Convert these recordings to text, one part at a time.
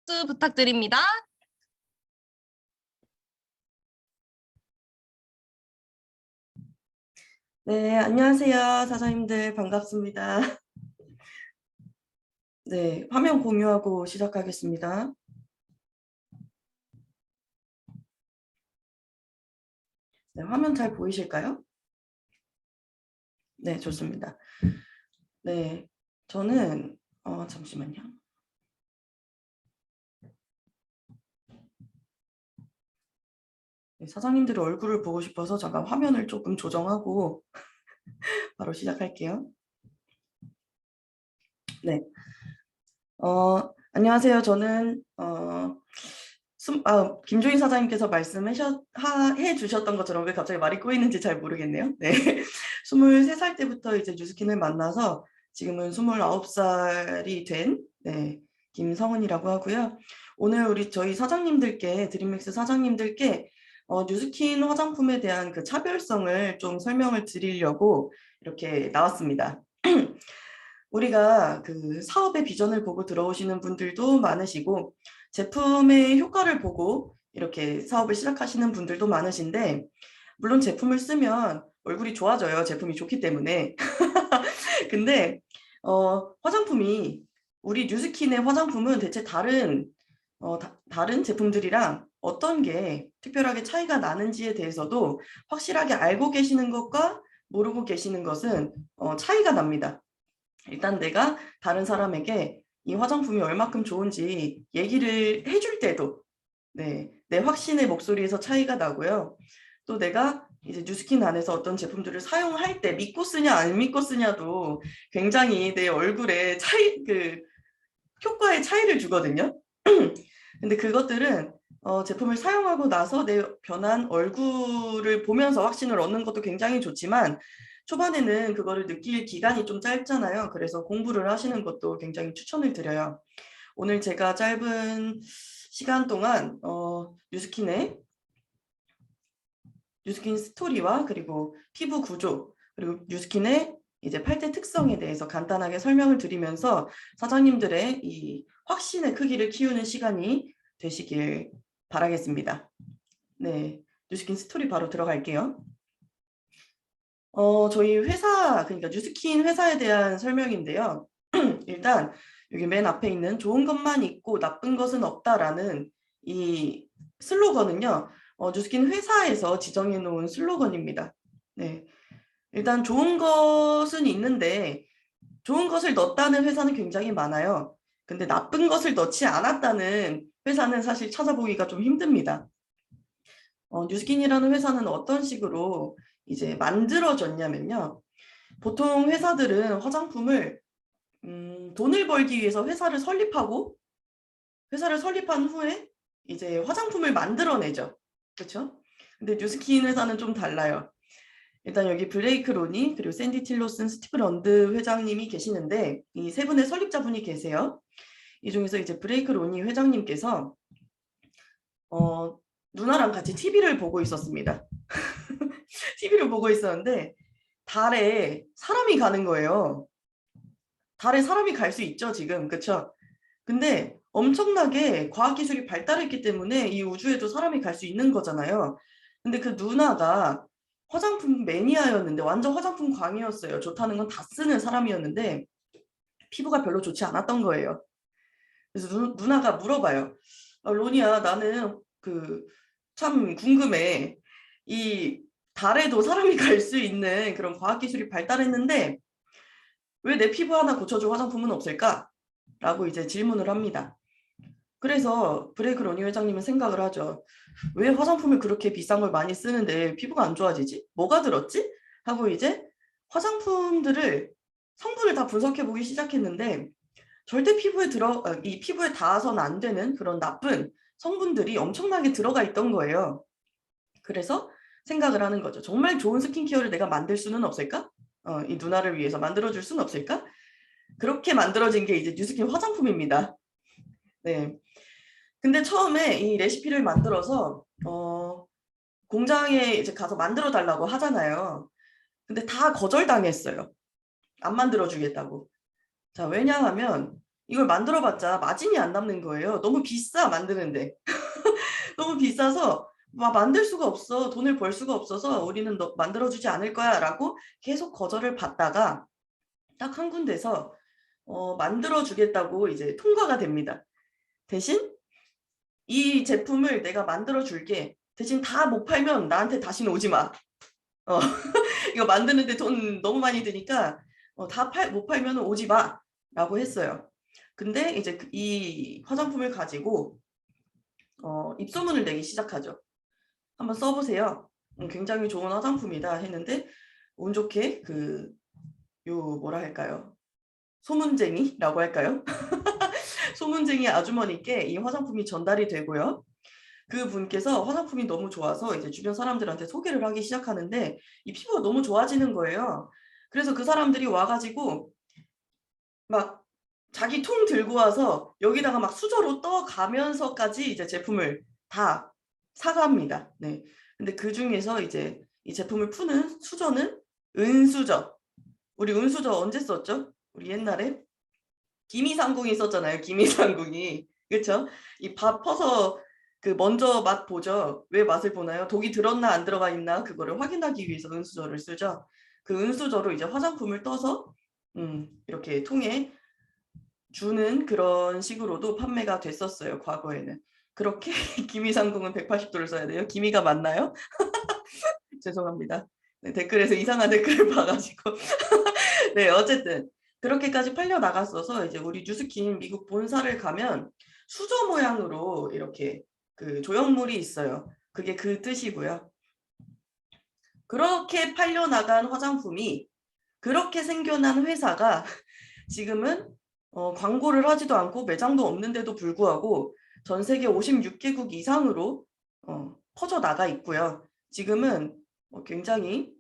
박수 부탁드립니다. 네, 안녕하세요. 사장님들 반갑습니다. 네, 화면 공유하고 시작하겠습니다. 네, 화면 잘 보이실까요? 네, 좋습니다. 네, 저는 잠시만요. 네, 사장님들의 얼굴을 보고 싶어서 잠깐 화면을 조금 조정하고 바로 시작할게요. 네, 안녕하세요. 저는 김조인 사장님께서 말씀해 주셨던 것처럼 왜 갑자기 말이 꼬이는지 잘 모르겠네요. 네, 23살 때부터 이제 뉴스킨을 만나서 지금은 29살이 된 김성은이라고 하고요. 오늘 저희 사장님들께 드림맥스 사장님들께 뉴스킨 화장품에 대한 그 차별성을 좀 설명을 드리려고 이렇게 나왔습니다. 우리가 그 사업의 비전을 보고 들어오시는 분들도 많으시고 제품의 효과를 보고 이렇게 사업을 시작하시는 분들도 많으신데 물론 제품을 쓰면 얼굴이 좋아져요. 제품이 좋기 때문에. 근데 화장품이 우리 뉴스킨의 화장품은 대체 다른 제품들이랑 어떤 게 특별하게 차이가 나는지에 대해서도 확실하게 알고 계시는 것과 모르고 계시는 것은 차이가 납니다. 일단 내가 다른 사람에게 이 화장품이 얼마큼 좋은지 얘기를 해줄 때도 내 확신의 목소리에서 차이가 나고요. 또 내가 이제 뉴스킨 안에서 어떤 제품들을 사용할 때 믿고 쓰냐 안 믿고 쓰냐도 굉장히 내 얼굴에 효과의 차이를 주거든요. 근데 그것들은 제품을 사용하고 나서 내 변한 얼굴을 보면서 확신을 얻는 것도 굉장히 좋지만 초반에는 그거를 느낄 기간이 좀 짧잖아요. 그래서 공부를 하시는 것도 굉장히 추천을 드려요. 오늘 제가 짧은 시간 동안 뉴스킨 스토리와 그리고 피부 구조 그리고 뉴스킨의 이제 팔대 특성에 대해서 간단하게 설명을 드리면서 사장님들의 이 확신의 크기를 키우는 시간이 되시길 바라겠습니다. 네, 뉴스킨 스토리 바로 들어갈게요. 저희 회사, 그러니까 뉴스킨 회사에 대한 설명인데요. 일단 여기 맨 앞에 있는 좋은 것만 있고 나쁜 것은 없다라는 이 슬로건은요. 뉴스킨 회사에서 지정해 놓은 슬로건입니다. 네, 일단 좋은 것은 있는데 좋은 것을 넣었다는 회사는 굉장히 많아요. 근데 나쁜 것을 넣지 않았다는 회사는 사실 찾아보기가 좀 힘듭니다. 뉴스킨이라는 회사는 어떤 식으로 이제 만들어졌냐면요. 보통 회사들은 화장품을 돈을 벌기 위해서 회사를 설립한 후에 이제 화장품을 만들어내죠. 그렇죠? 근데 뉴스킨 회사는 좀 달라요. 일단 여기 블레이크 로니 그리고 샌디 틸로슨, 스티브 런드 회장님이 계시는데 이 세 분의 설립자분이 계세요. 이 중에서 이제 블레이크 로니 회장님께서 누나랑 같이 TV를 보고 있었습니다. TV를 보고 있었는데 달에 사람이 가는 거예요. 달에 사람이 갈 수 있죠, 지금. 그렇죠? 근데 엄청나게 과학기술이 발달했기 때문에 이 우주에도 사람이 갈 수 있는 거잖아요. 근데 그 누나가 화장품 매니아였는데 완전 화장품 광이었어요. 좋다는 건 다 쓰는 사람이었는데 피부가 별로 좋지 않았던 거예요. 그래서 누나가 물어봐요. 로니야, 나는 참 궁금해. 이 달에도 사람이 갈 수 있는 그런 과학기술이 발달했는데 왜 내 피부 하나 고쳐줄 화장품은 없을까? 라고 이제 질문을 합니다. 그래서 브레이크 로니 회장님은 생각을 하죠. 왜 화장품을 그렇게 비싼 걸 많이 쓰는데 피부가 안 좋아지지? 뭐가 들었지? 하고 이제 화장품들을 성분을 다 분석해 보기 시작했는데 절대 이 피부에 닿아서는 안 되는 그런 나쁜 성분들이 엄청나게 들어가 있던 거예요. 그래서 생각을 하는 거죠. 정말 좋은 스킨케어를 내가 만들 수는 없을까? 이 누나를 위해서 만들어줄 수는 없을까? 그렇게 만들어진 게 이제 뉴스킨 화장품입니다. 네. 근데 처음에 이 레시피를 만들어서 공장에 이제 가서 만들어 달라고 하잖아요. 근데 다 거절당했어요. 안 만들어 주겠다고. 자, 왜냐하면 이걸 만들어봤자 마진이 안 남는 거예요. 너무 비싸 만드는데. 너무 비싸서 만들 수가 없어. 돈을 벌 수가 없어서 우리는 너 만들어주지 않을 거야 라고 계속 거절을 받다가 딱 한 군데서 만들어주겠다고 이제 통과가 됩니다. 대신 이 제품을 내가 만들어줄게. 대신 다 못 팔면 나한테 다시는 오지 마. 이거 만드는데 돈 너무 많이 드니까 다 못 팔면 오지 마 라고 했어요. 근데 이제 이 화장품을 가지고 입소문을 내기 시작하죠. 한번 써보세요. 굉장히 좋은 화장품이다 했는데 운 좋게 뭐라 할까요? 소문쟁이라고 할까요? 소문쟁이 아주머니께 이 화장품이 전달이 되고요. 그분께서 화장품이 너무 좋아서 이제 주변 사람들한테 소개를 하기 시작하는데 이 피부가 너무 좋아지는 거예요. 그래서 그 사람들이 와가지고 막 자기 통 들고 와서 여기다가 막 수저로 떠가면서까지 이제 제품을 다 사갑니다. 네. 근데 그 중에서 이제 이 제품을 푸는 수저는 은수저. 우리 은수저 언제 썼죠? 우리 옛날에 김이상궁이 썼잖아요. 김이상궁이. 그렇죠? 이 밥 퍼서 먼저 맛 보죠. 왜 맛을 보나요? 독이 들었나 안 들어가 있나 그거를 확인하기 위해서 은수저를 쓰죠. 그 은수저로 이제 화장품을 떠서 이렇게 통에 주는 그런 식으로도 판매가 됐었어요. 과거에는. 그렇게 김이상궁은 180도를 써야 돼요. 김이가 맞나요? 죄송합니다. 네, 댓글에서 이상한 댓글을 봐가지고 네, 어쨌든 그렇게까지 팔려 나갔어서 이제 우리 뉴스킨 미국 본사를 가면 수저 모양으로 이렇게 조형물이 있어요. 그게 그 뜻이고요. 그렇게 팔려 나간 화장품이 그렇게 생겨난 회사가 지금은 광고를 하지도 않고 매장도 없는데도 불구하고 전 세계 56개국 이상으로 퍼져 나가 있고요. 지금은 굉장히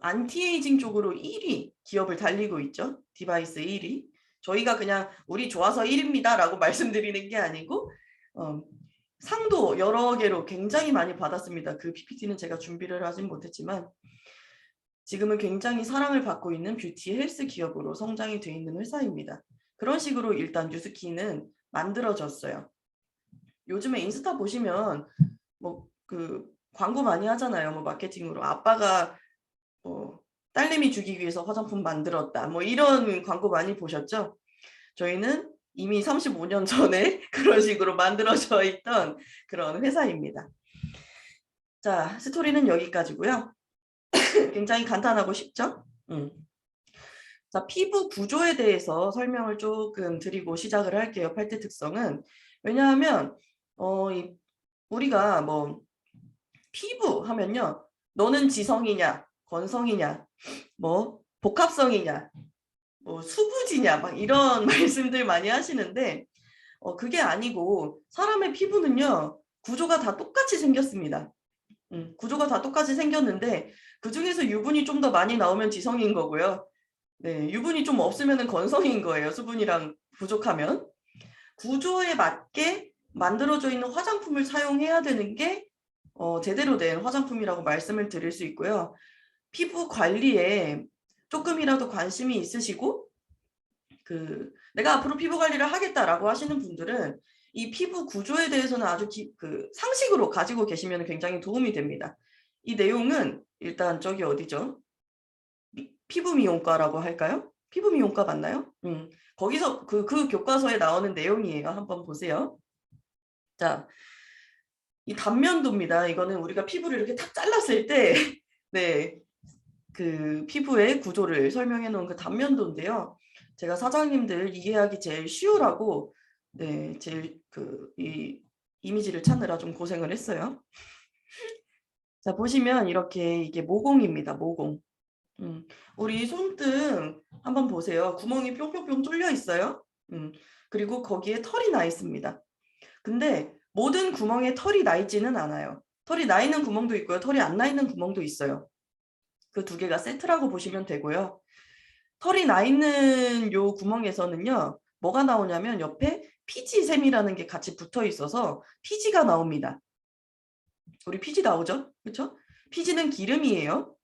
안티에이징 쪽으로 1위 기업을 달리고 있죠. 디바이스 1위. 저희가 그냥 우리 좋아서 1위입니다 라고 말씀드리는 게 아니고 상도 여러 개로 굉장히 많이 받았습니다. 그 PPT는 제가 준비를 하진 못했지만 지금은 굉장히 사랑을 받고 있는 뷰티 헬스 기업으로 성장이 되어 있는 회사입니다. 그런 식으로 일단 뉴스키는 만들어졌어요. 요즘에 인스타 보시면 광고 많이 하잖아요. 마케팅으로 아빠가 딸내미 주기 위해서 화장품 만들었다. 이런 광고 많이 보셨죠? 저희는 이미 35년 전에 그런 식으로 만들어져 있던 그런 회사입니다. 자, 스토리는 여기까지고요. 굉장히 간단하고 쉽죠? 자, 피부 구조에 대해서 설명을 조금 드리고 시작을 할게요. 팔대 특성은. 왜냐하면 우리가 피부 하면요. 너는 지성이냐, 건성이냐, 복합성이냐, 수부지냐 막 이런 말씀들 많이 하시는데 그게 아니고 사람의 피부는요. 구조가 다 똑같이 생겼습니다. 구조가 다 똑같이 생겼는데 그중에서 유분이 좀 더 많이 나오면 지성인 거고요. 네, 유분이 좀 없으면 건성인 거예요. 수분이랑 부족하면. 구조에 맞게 만들어져 있는 화장품을 사용해야 되는 게 제대로 된 화장품이라고 말씀을 드릴 수 있고요. 피부 관리에 조금이라도 관심이 있으시고 내가 앞으로 피부 관리를 하겠다라고 하시는 분들은 이 피부 구조에 대해서는 아주 상식으로 가지고 계시면 굉장히 도움이 됩니다. 이 내용은 일단 저기 어디죠? 피부 미용과라고 할까요? 피부 미용과 맞나요? 거기서 그 교과서에 나오는 내용이에요. 한번 보세요. 자, 이 단면도입니다. 이거는 우리가 피부를 이렇게 탁 잘랐을 때 네, 피부의 구조를 설명해 놓은 그 단면도인데요. 제가 사장님들 이해하기 제일 쉬우라고 네, 제일 이 이미지를 찾느라 좀 고생을 했어요. 자, 보시면 이렇게 이게 모공입니다. 모공. 우리 손등 한번 보세요. 구멍이 뿅뿅뿅 뚫려 있어요. 그리고 거기에 털이 나 있습니다. 근데 모든 구멍에 털이 나 있지는 않아요. 털이 나 있는 구멍도 있고요. 털이 안 나 있는 구멍도 있어요. 그 두 개가 세트라고 보시면 되고요. 털이 나 있는 요 구멍에서는요. 뭐가 나오냐면 옆에 피지샘이라는 게 같이 붙어 있어서 피지가 나옵니다. 우리 피지 나오죠? 그렇죠? 피지는 기름이에요.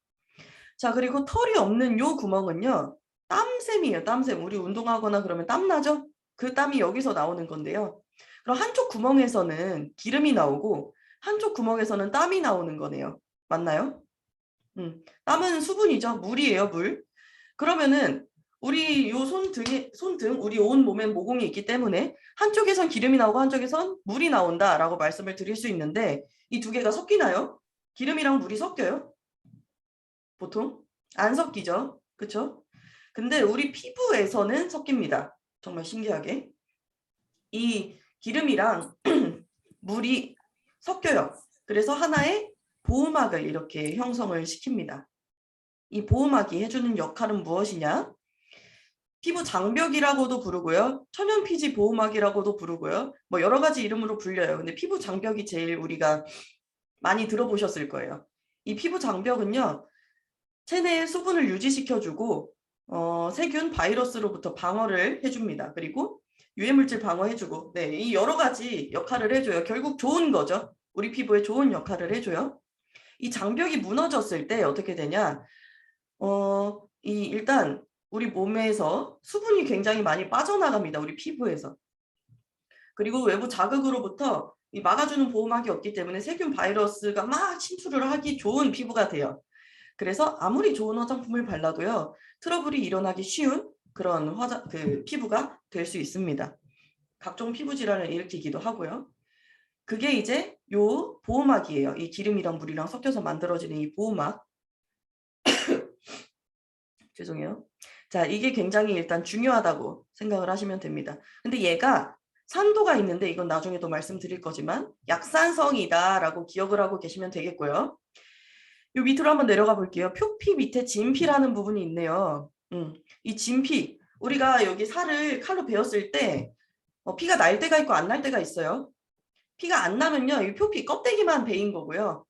자, 그리고 털이 없는 요 구멍은요. 땀샘이에요. 땀샘. 우리 운동하거나 그러면 땀 나죠? 그 땀이 여기서 나오는 건데요. 그럼 한쪽 구멍에서는 기름이 나오고 한쪽 구멍에서는 땀이 나오는 거네요. 맞나요? 땀은 수분이죠. 물이에요, 물. 그러면은 우리 요 손등, 우리 온 몸에 모공이 있기 때문에 한쪽에선 기름이 나오고 한쪽에선 물이 나온다라고 말씀을 드릴 수 있는데 이 두 개가 섞이나요? 기름이랑 물이 섞여요? 보통? 안 섞이죠. 그쵸? 근데 우리 피부에서는 섞입니다. 정말 신기하게. 이 기름이랑 물이 섞여요. 그래서 하나의 보호막을 이렇게 형성을 시킵니다. 이 보호막이 해주는 역할은 무엇이냐? 피부 장벽이라고도 부르고요. 천연 피지 보호막이라고도 부르고요. 뭐 여러 가지 이름으로 불려요. 근데 피부 장벽이 제일 우리가 많이 들어보셨을 거예요. 이 피부 장벽은요. 체내의 수분을 유지시켜주고 세균, 바이러스로부터 방어를 해줍니다. 그리고 유해물질 방어해주고 이 여러 가지 역할을 해줘요. 결국 좋은 거죠. 우리 피부에 좋은 역할을 해줘요. 이 장벽이 무너졌을 때 어떻게 되냐? 일단 우리 몸에서 수분이 굉장히 많이 빠져나갑니다. 우리 피부에서. 그리고 외부 자극으로부터 이 막아주는 보호막이 없기 때문에 세균, 바이러스가 막 침투를 하기 좋은 피부가 돼요. 그래서 아무리 좋은 화장품을 발라도요. 트러블이 일어나기 쉬운 그런 피부가 될 수 있습니다. 각종 피부 질환을 일으키기도 하고요. 그게 이제 요 보호막이에요. 이 기름이랑 물이랑 섞여서 만들어지는 이 보호막. 죄송해요. 자, 이게 굉장히 일단 중요하다고 생각을 하시면 됩니다. 근데 얘가 산도가 있는데 이건 나중에 또 말씀드릴 거지만 약산성이다라고 기억을 하고 계시면 되겠고요. 요 밑으로 한번 내려가 볼게요. 표피 밑에 진피라는 부분이 있네요. 이 진피, 우리가 여기 살을 칼로 베었을 때 피가 날 때가 있고 안 날 때가 있어요. 피가 안 나면요, 이 표피 껍데기만 베인 거고요.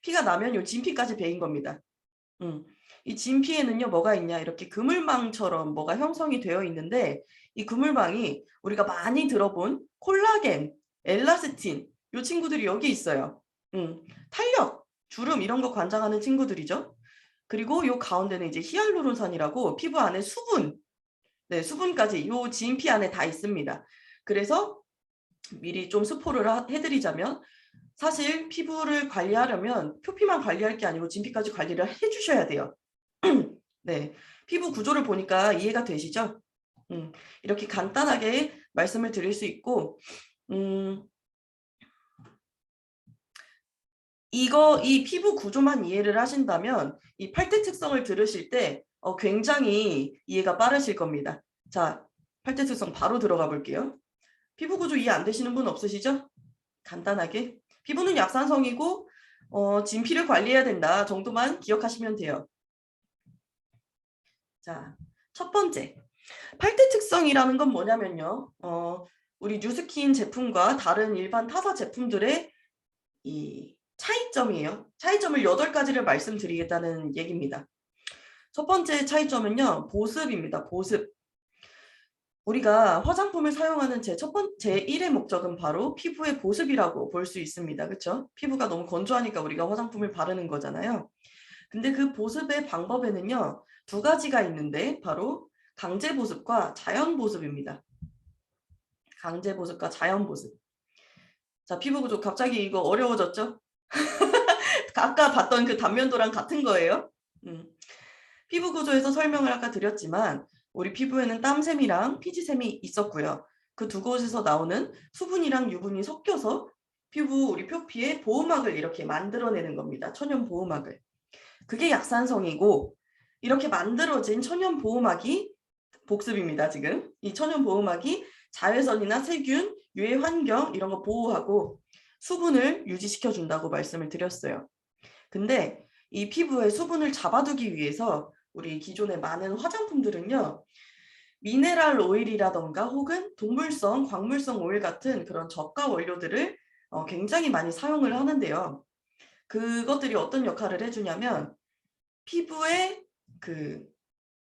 피가 나면 요 진피까지 베인 겁니다. 이 진피에는요, 뭐가 있냐, 이렇게 그물망처럼 뭐가 형성이 되어 있는데 이 그물망이 우리가 많이 들어본 콜라겐, 엘라스틴, 요 친구들이 여기 있어요. 탄력, 주름 이런 거 관장하는 친구들이죠. 그리고 요 가운데는 이제 히알루론산이라고 피부 안에 수분, 수분까지 요 진피 안에 다 있습니다. 그래서 미리 좀 스포를 해드리자면 사실 피부를 관리하려면 표피만 관리할 게 아니고 진피까지 관리를 해주셔야 돼요. 네, 피부 구조를 보니까 이해가 되시죠? 이렇게 간단하게 말씀을 드릴 수 있고 이 피부 구조만 이해를 하신다면 이 8대 특성을 들으실 때 굉장히 이해가 빠르실 겁니다. 자, 8대 특성 바로 들어가 볼게요. 피부 구조 이해 안 되시는 분 없으시죠? 간단하게. 피부는 약산성이고 진피를 관리해야 된다 정도만 기억하시면 돼요. 자, 첫 번째. 8대 특성이라는 건 뭐냐면요. 우리 뉴스킨 제품과 다른 일반 타사 제품들의 이 차이점이에요. 차이점을 8가지를 말씀드리겠다는 얘기입니다. 첫 번째 차이점은요. 보습입니다. 보습. 우리가 화장품을 사용하는 제 1의 목적은 바로 피부의 보습이라고 볼 수 있습니다. 그렇죠? 피부가 너무 건조하니까 우리가 화장품을 바르는 거잖아요. 근데 그 보습의 방법에는요. 2가지가 있는데 바로 강제 보습과 자연 보습입니다. 강제 보습과 자연 보습. 자, 피부 구조 갑자기 이거 어려워졌죠? 아까 봤던 그 단면도랑 같은 거예요. 피부 구조에서 설명을 아까 드렸지만 우리 피부에는 땀샘이랑 피지샘이 있었고요. 그 두 곳에서 나오는 수분이랑 유분이 섞여서 우리 표피에 보호막을 이렇게 만들어내는 겁니다. 천연 보호막을. 그게 약산성이고 이렇게 만들어진 천연 보호막이 복습입니다. 지금 이 천연 보호막이 자외선이나 세균, 유해 환경 이런 거 보호하고 수분을 유지시켜 준다고 말씀을 드렸어요. 근데 이 피부에 수분을 잡아두기 위해서 우리 기존의 많은 화장품들은요. 미네랄 오일이라던가 혹은 동물성, 광물성 오일 같은 그런 저가 원료들을 굉장히 많이 사용을 하는데요. 그것들이 어떤 역할을 해주냐면 피부에 그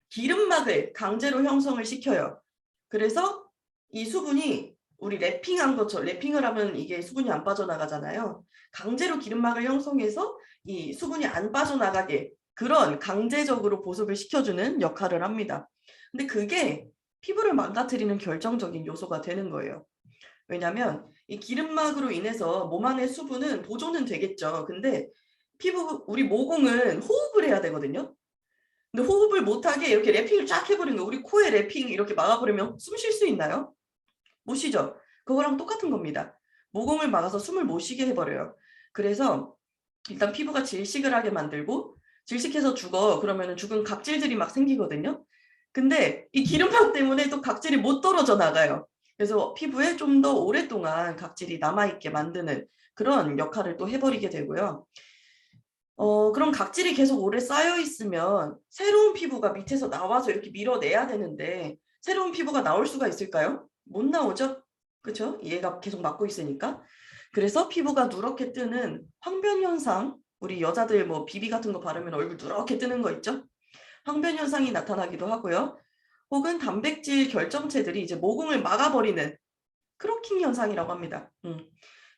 기름막을 강제로 형성을 시켜요. 그래서 이 수분이 우리 랩핑한 것처럼 랩핑을 하면 이게 수분이 안 빠져나가잖아요. 강제로 기름막을 형성해서 이 수분이 안 빠져나가게 그런 강제적으로 보습을 시켜주는 역할을 합니다. 근데 그게 피부를 망가뜨리는 결정적인 요소가 되는 거예요. 왜냐하면 이 기름막으로 인해서 몸 안의 수분은 보존은 되겠죠. 근데 우리 모공은 호흡을 해야 되거든요. 근데 호흡을 못하게 이렇게 랩핑을 쫙 해버린 거예요. 우리 코에 랩핑 이렇게 막아버리면 숨 쉴 수 있나요? 못 쉬죠. 그거랑 똑같은 겁니다. 모공을 막아서 숨을 못 쉬게 해버려요. 그래서 일단 피부가 질식을 하게 만들고, 질식해서 죽어 그러면 죽은 각질들이 막 생기거든요. 근데 이 기름막 때문에 또 각질이 못 떨어져 나가요. 그래서 피부에 좀 더 오랫동안 각질이 남아있게 만드는 그런 역할을 또 해버리게 되고요. 그럼 각질이 계속 오래 쌓여 있으면 새로운 피부가 밑에서 나와서 이렇게 밀어내야 되는데 새로운 피부가 나올 수가 있을까요? 못 나오죠? 그렇죠? 얘가 계속 막고 있으니까. 그래서 피부가 누렇게 뜨는 황변 현상, 우리 여자들 뭐 비비 같은 거 바르면 얼굴 누렇게 뜨는 거 있죠? 황변 현상이 나타나기도 하고요. 혹은 단백질 결정체들이 이제 모공을 막아버리는 크로킹 현상이라고 합니다.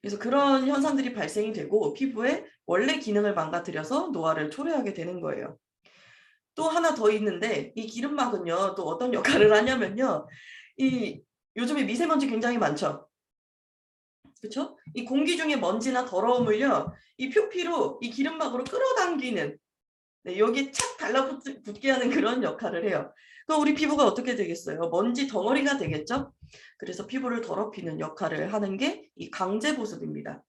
그래서 그런 현상들이 발생이 되고 피부의 원래 기능을 망가뜨려서 노화를 초래하게 되는 거예요. 또 하나 더 있는데 이 기름막은요 또 어떤 역할을 하냐면요, 이 요즘에 미세먼지 굉장히 많죠. 그렇죠? 이 공기 중에 먼지나 더러움을요 이 표피로 이 기름막으로 끌어당기는, 네, 여기 착 달라붙게 하는 그런 역할을 해요. 그럼 우리 피부가 어떻게 되겠어요? 먼지 덩어리가 되겠죠? 그래서 피부를 더럽히는 역할을 하는 게 이 강제 보습입니다.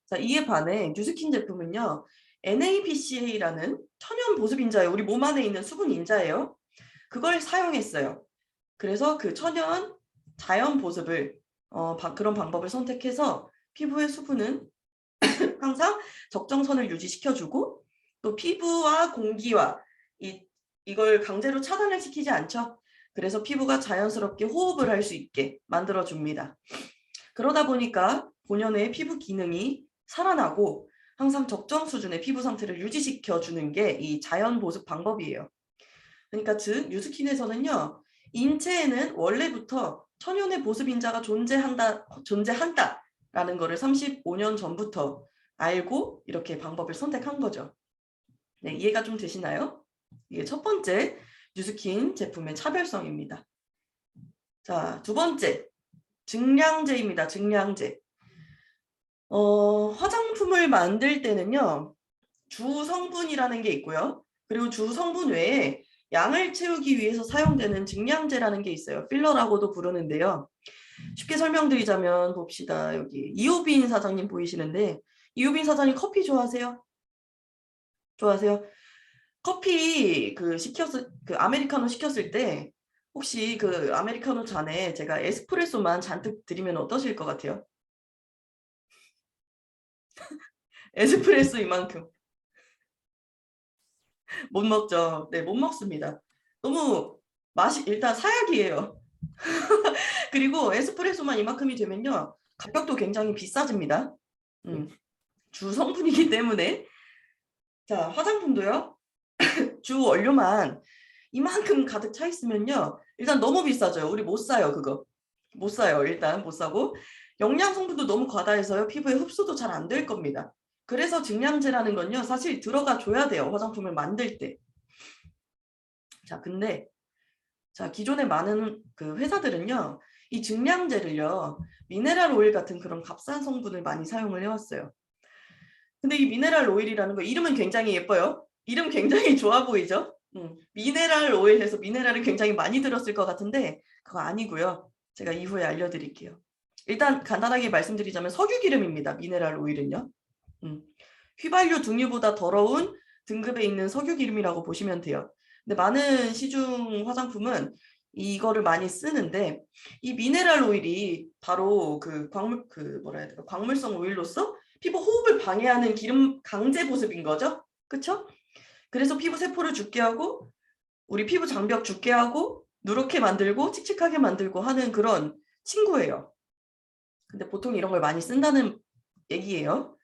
자, 이에 반해 뉴스킨 제품은요, NABCA라는 천연 보습인자예요. 우리 몸 안에 있는 수분 인자예요. 그걸 사용했어요. 그래서 그 천연 자연 보습을 그런 방법을 선택해서 피부의 수분은 항상 적정선을 유지시켜주고, 또 피부와 공기와 이걸 강제로 차단을 시키지 않죠. 그래서 피부가 자연스럽게 호흡을 할 수 있게 만들어줍니다. 그러다 보니까 본연의 피부 기능이 살아나고 항상 적정 수준의 피부 상태를 유지시켜주는 게 이 자연 보습 방법이에요. 그러니까 즉 뉴스킨에서는요, 인체에는 원래부터 천연의 보습인자가 존재한다라는 거를 35년 전부터 알고 이렇게 방법을 선택한 거죠. 네, 이해가 좀 되시나요? 이게 첫 번째 뉴스킨 제품의 차별성입니다. 자, 두 번째 증량제입니다. 증량제. 화장품을 만들 때는요, 주 성분이라는 게 있고요. 그리고 주 성분 외에 양을 채우기 위해서 사용되는 증량제라는 게 있어요. 필러라고도 부르는데요. 쉽게 설명드리자면 봅시다. 여기 이호빈 사장님 보이시는데, 이호빈 사장님 커피 좋아하세요? 좋아하세요? 커피 그 아메리카노 시켰을 때 혹시 그 아메리카노 잔에 제가 에스프레소만 잔뜩 드리면 어떠실 것 같아요? 에스프레소 이만큼 못 먹죠. 네, 못 먹습니다. 너무 맛이 일단 사약이에요. 그리고 에스프레소만 이만큼이 되면요, 가격도 굉장히 비싸집니다. 주 성분이기 때문에. 자, 화장품도요, 주 원료만 이만큼 가득 차 있으면요, 일단 너무 비싸져요. 우리 못 사요. 그거 못 사요. 일단 못 사고, 영양 성분도 너무 과다해서요, 피부에 흡수도 잘 안 될 겁니다. 그래서 증량제라는 건요, 사실 들어가 줘야 돼요. 화장품을 만들 때. 자, 근데 기존의 많은 그 회사들은요, 이 증량제를요, 미네랄 오일 같은 그런 값싼 성분을 많이 사용을 해왔어요. 근데 이 미네랄 오일이라는 거 이름은 굉장히 예뻐요. 이름 굉장히 좋아 보이죠? 미네랄 오일 해서 미네랄을 굉장히 많이 들었을 것 같은데 그거 아니고요. 제가 이후에 알려드릴게요. 일단 간단하게 말씀드리자면 석유기름입니다. 미네랄 오일은요. 휘발유 등유보다 더러운 등급에 있는 석유기름이라고 보시면 돼요. 근데 많은 시중 화장품은 이거를 많이 쓰는데, 이 미네랄 오일이 바로 광물성 오일로서 피부 호흡을 방해하는 기름 강제 보습인 거죠. 그렇죠? 그래서 피부 세포를 죽게 하고 우리 피부 장벽 죽게 하고 누렇게 만들고 칙칙하게 만들고 하는 그런 친구예요. 근데 보통 이런 걸 많이 쓴다는 얘기예요.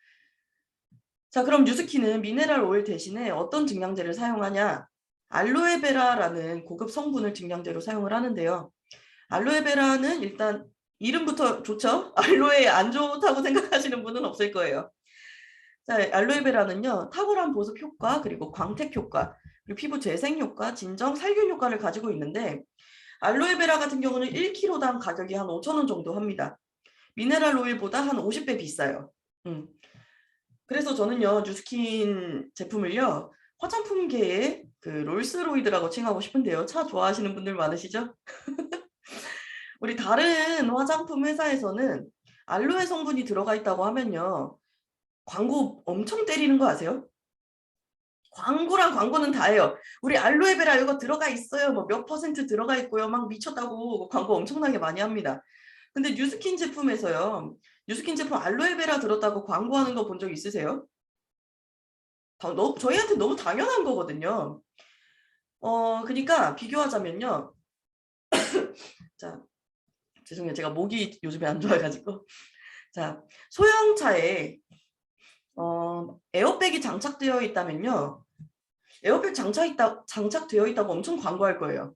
자, 그럼 뉴스킨은 미네랄 오일 대신에 어떤 증량제를 사용하냐? 알로에베라라는 고급 성분을 증량제로 사용을 하는데요. 알로에베라는 일단 이름부터 좋죠? 알로에 안 좋다고 생각하시는 분은 없을 거예요. 자, 알로에베라는요, 탁월한 보습 효과, 그리고 광택 효과, 그리고 피부 재생 효과, 진정, 살균 효과를 가지고 있는데, 알로에베라 같은 경우는 1kg당 가격이 한 5,000원 정도 합니다. 미네랄 오일보다 한 50배 비싸요. 그래서 저는요, 뉴스킨 제품을요, 화장품계의 그 롤스로이드라고 칭하고 싶은데요. 차 좋아하시는 분들 많으시죠? 우리 다른 화장품 회사에서는 알로에 성분이 들어가 있다고 하면요, 광고 엄청 때리는 거 아세요? 광고랑 광고는 다 해요. 우리 알로에베라 이거 들어가 있어요. 뭐 몇 퍼센트 들어가 있고요. 막 미쳤다고 광고 엄청나게 많이 합니다. 근데 뉴스킨 제품에서요. 뉴스킨 제품 알로에베라 들었다고 광고하는 거 본 적 있으세요? 저희한테 너무 당연한 거거든요. 그러니까 비교하자면요. 자, 죄송해요. 제가 목이 요즘에 안 좋아가지고. 자, 소형차에 에어백이 장착되어 있다면요. 에어백 장착되어 있다고 엄청 광고할 거예요.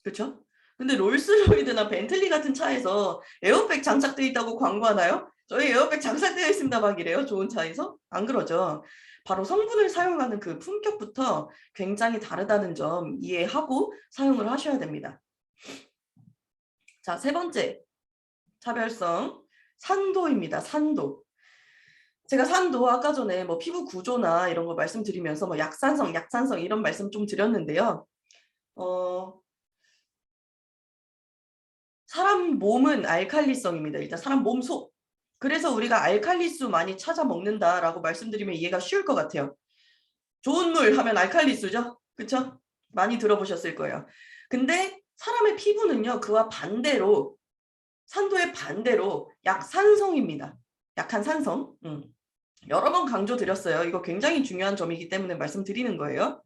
그렇죠? 근데 롤스로이드나 벤틀리 같은 차에서 에어백 장착되어 있다고 광고하나요? 저희 에어백 장착되어 있습니다 막 이래요. 좋은 차에서? 안 그러죠. 바로 성분을 사용하는 그 품격부터 굉장히 다르다는 점 이해하고 사용을 하셔야 됩니다. 자, 세 번째 차별성 산도입니다. 산도. 제가 산도 아까 전에 뭐 피부 구조나 이런 거 말씀드리면서 뭐 약산성 이런 말씀 좀 드렸는데요. 사람 몸은 알칼리성입니다. 일단 사람 몸 속. 그래서 우리가 알칼리수 많이 찾아 먹는다라고 말씀드리면 이해가 쉬울 것 같아요. 좋은 물 하면 알칼리수죠? 그렇죠? 많이 들어보셨을 거예요. 근데 사람의 피부는요. 그와 반대로 산도의 반대로 약산성입니다. 약한 산성. 여러 번 강조드렸어요. 이거 굉장히 중요한 점이기 때문에 말씀드리는 거예요.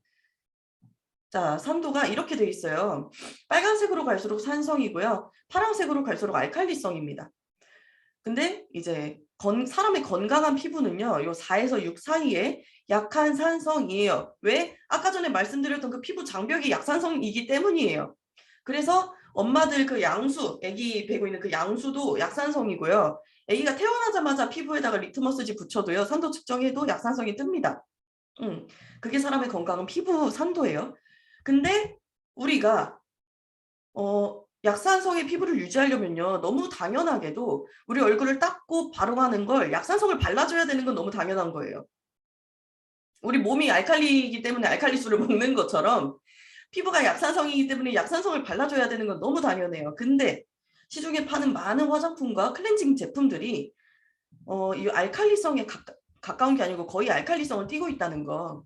자, 산도가 이렇게 돼 있어요. 빨간색으로 갈수록 산성이고요. 파란색으로 갈수록 알칼리성입니다. 근데 이제 사람의 건강한 피부는요. 요 4에서 6 사이에 약한 산성이에요. 왜? 아까 전에 말씀드렸던 그 피부 장벽이 약산성이기 때문이에요. 그래서 엄마들 그 양수, 아기 베고 있는 그 양수도 약산성이고요. 아기가 태어나자마자 피부에다가 리트머스지 붙여도요. 산도 측정해도 약산성이 뜹니다. 그게 사람의 건강한 피부 산도예요. 근데 우리가 약산성의 피부를 유지하려면요. 너무 당연하게도 우리 얼굴을 닦고 바르는 걸 약산성을 발라줘야 되는 건 너무 당연한 거예요. 우리 몸이 알칼리이기 때문에 알칼리수를 먹는 것처럼 피부가 약산성이기 때문에 약산성을 발라줘야 되는 건 너무 당연해요. 근데 시중에 파는 많은 화장품과 클렌징 제품들이 이 알칼리성에 가까운 게 아니고 거의 알칼리성을 띠고 있다는 거.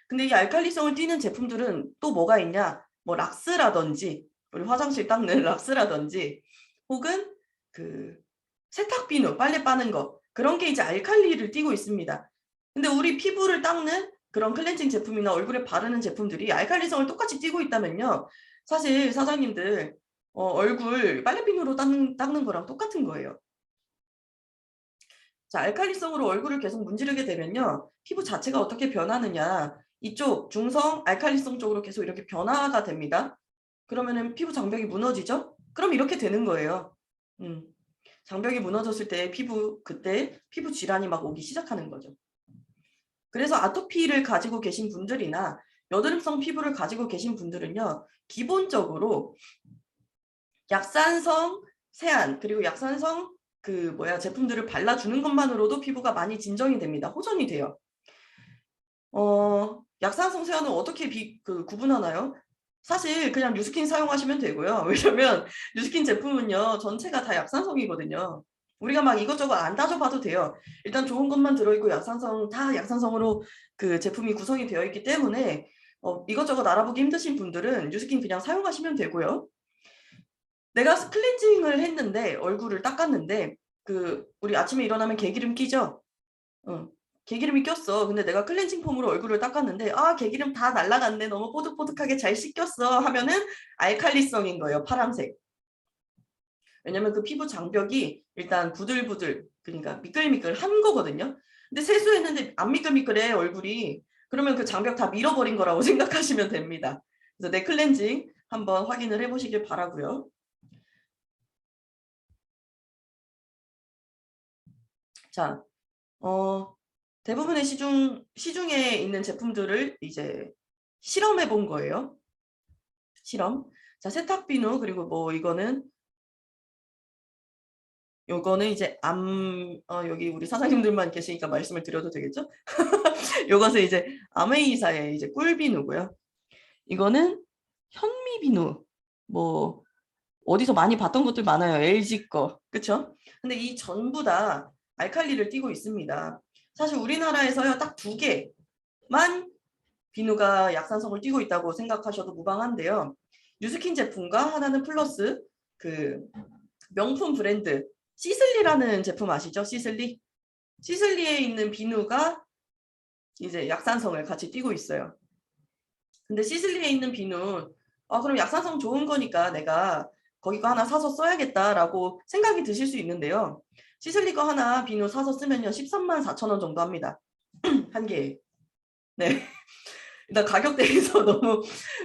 근데 이 알칼리성을 띠는 제품들은 또 뭐가 있냐? 뭐 락스라든지 우리 화장실 닦는 락스라든지 혹은 그 세탁비누 빨래 빠는 거 그런 게 이제 알칼리를 띠고 있습니다. 근데 우리 피부를 닦는 그런 클렌징 제품이나 얼굴에 바르는 제품들이 알칼리성을 똑같이 띠고 있다면요. 사실 사장님들 얼굴 빨래비누로 닦는 거랑 똑같은 거예요. 자, 알칼리성으로 얼굴을 계속 문지르게 되면요. 피부 자체가 어떻게 변하느냐. 이쪽 중성 알칼리성 쪽으로 계속 이렇게 변화가 됩니다. 그러면은 피부 장벽이 무너지죠? 그럼 이렇게 되는 거예요. 장벽이 무너졌을 때 그때 피부 질환이 막 오기 시작하는 거죠. 그래서 아토피를 가지고 계신 분들이나 여드름성 피부를 가지고 계신 분들은요. 기본적으로 약산성 세안 그리고 약산성 제품들을 발라주는 것만으로도 피부가 많이 진정이 됩니다. 호전이 돼요. 약산성 세안은 어떻게 구분하나요? 사실 그냥 뉴스킨 사용하시면 되고요. 왜냐면 뉴스킨 제품은요. 전체가 다 약산성이거든요. 우리가 막 이것저것 안 따져봐도 돼요. 일단 좋은 것만 들어있고 다 약산성으로 그 제품이 구성이 되어 있기 때문에 이것저것 알아보기 힘드신 분들은 뉴스킨 그냥 사용하시면 되고요. 내가 클렌징을 했는데 얼굴을 닦았는데 우리 아침에 일어나면 개기름 끼죠? 개기름이 꼈어. 근데 내가 클렌징 폼으로 얼굴을 닦았는데 개기름 다 날라갔네. 너무 뽀득뽀득하게 잘 씻겼어 하면은 알칼리성인 거예요. 파란색. 왜냐면 그 피부 장벽이 일단 부들부들 그러니까 미끌미끌한 거거든요. 근데 세수했는데 안 미끌미끌해 얼굴이. 그러면 그 장벽 다 밀어버린 거라고 생각하시면 됩니다. 그래서 내 클렌징 한번 확인을 해보시길 바라고요. 자, 대부분의 시중에 있는 제품들을 이제 실험해 본 거예요. 실험. 자, 세탁 비누, 그리고 뭐 요거는 이제 여기 우리 사장님들만 계시니까 말씀을 드려도 되겠죠? 요것은 이제 아메이사의 이제 꿀비누고요. 이거는 현미비누. 뭐 어디서 많이 봤던 것들 많아요. LG 거. 그쵸? 근데 이 전부 다 알칼리를 띠고 있습니다. 사실 우리나라에서요, 딱 2개만 비누가 약산성을 띠고 있다고 생각하셔도 무방한데요. 뉴스킨 제품과 하나는 플러스 그 명품 브랜드 시슬리라는 제품 아시죠? 시슬리? 시슬리에 있는 비누가 이제 약산성을 같이 띠고 있어요. 근데 시슬리에 있는 비누, 그럼 약산성 좋은 거니까 내가 거기 거 하나 사서 써야겠다라고 생각이 드실 수 있는데요. 시슬리 거 하나 비누 사서 쓰면요, 13만 4천 원 정도 합니다. 한 개에. 네. 일단 가격대에서 너무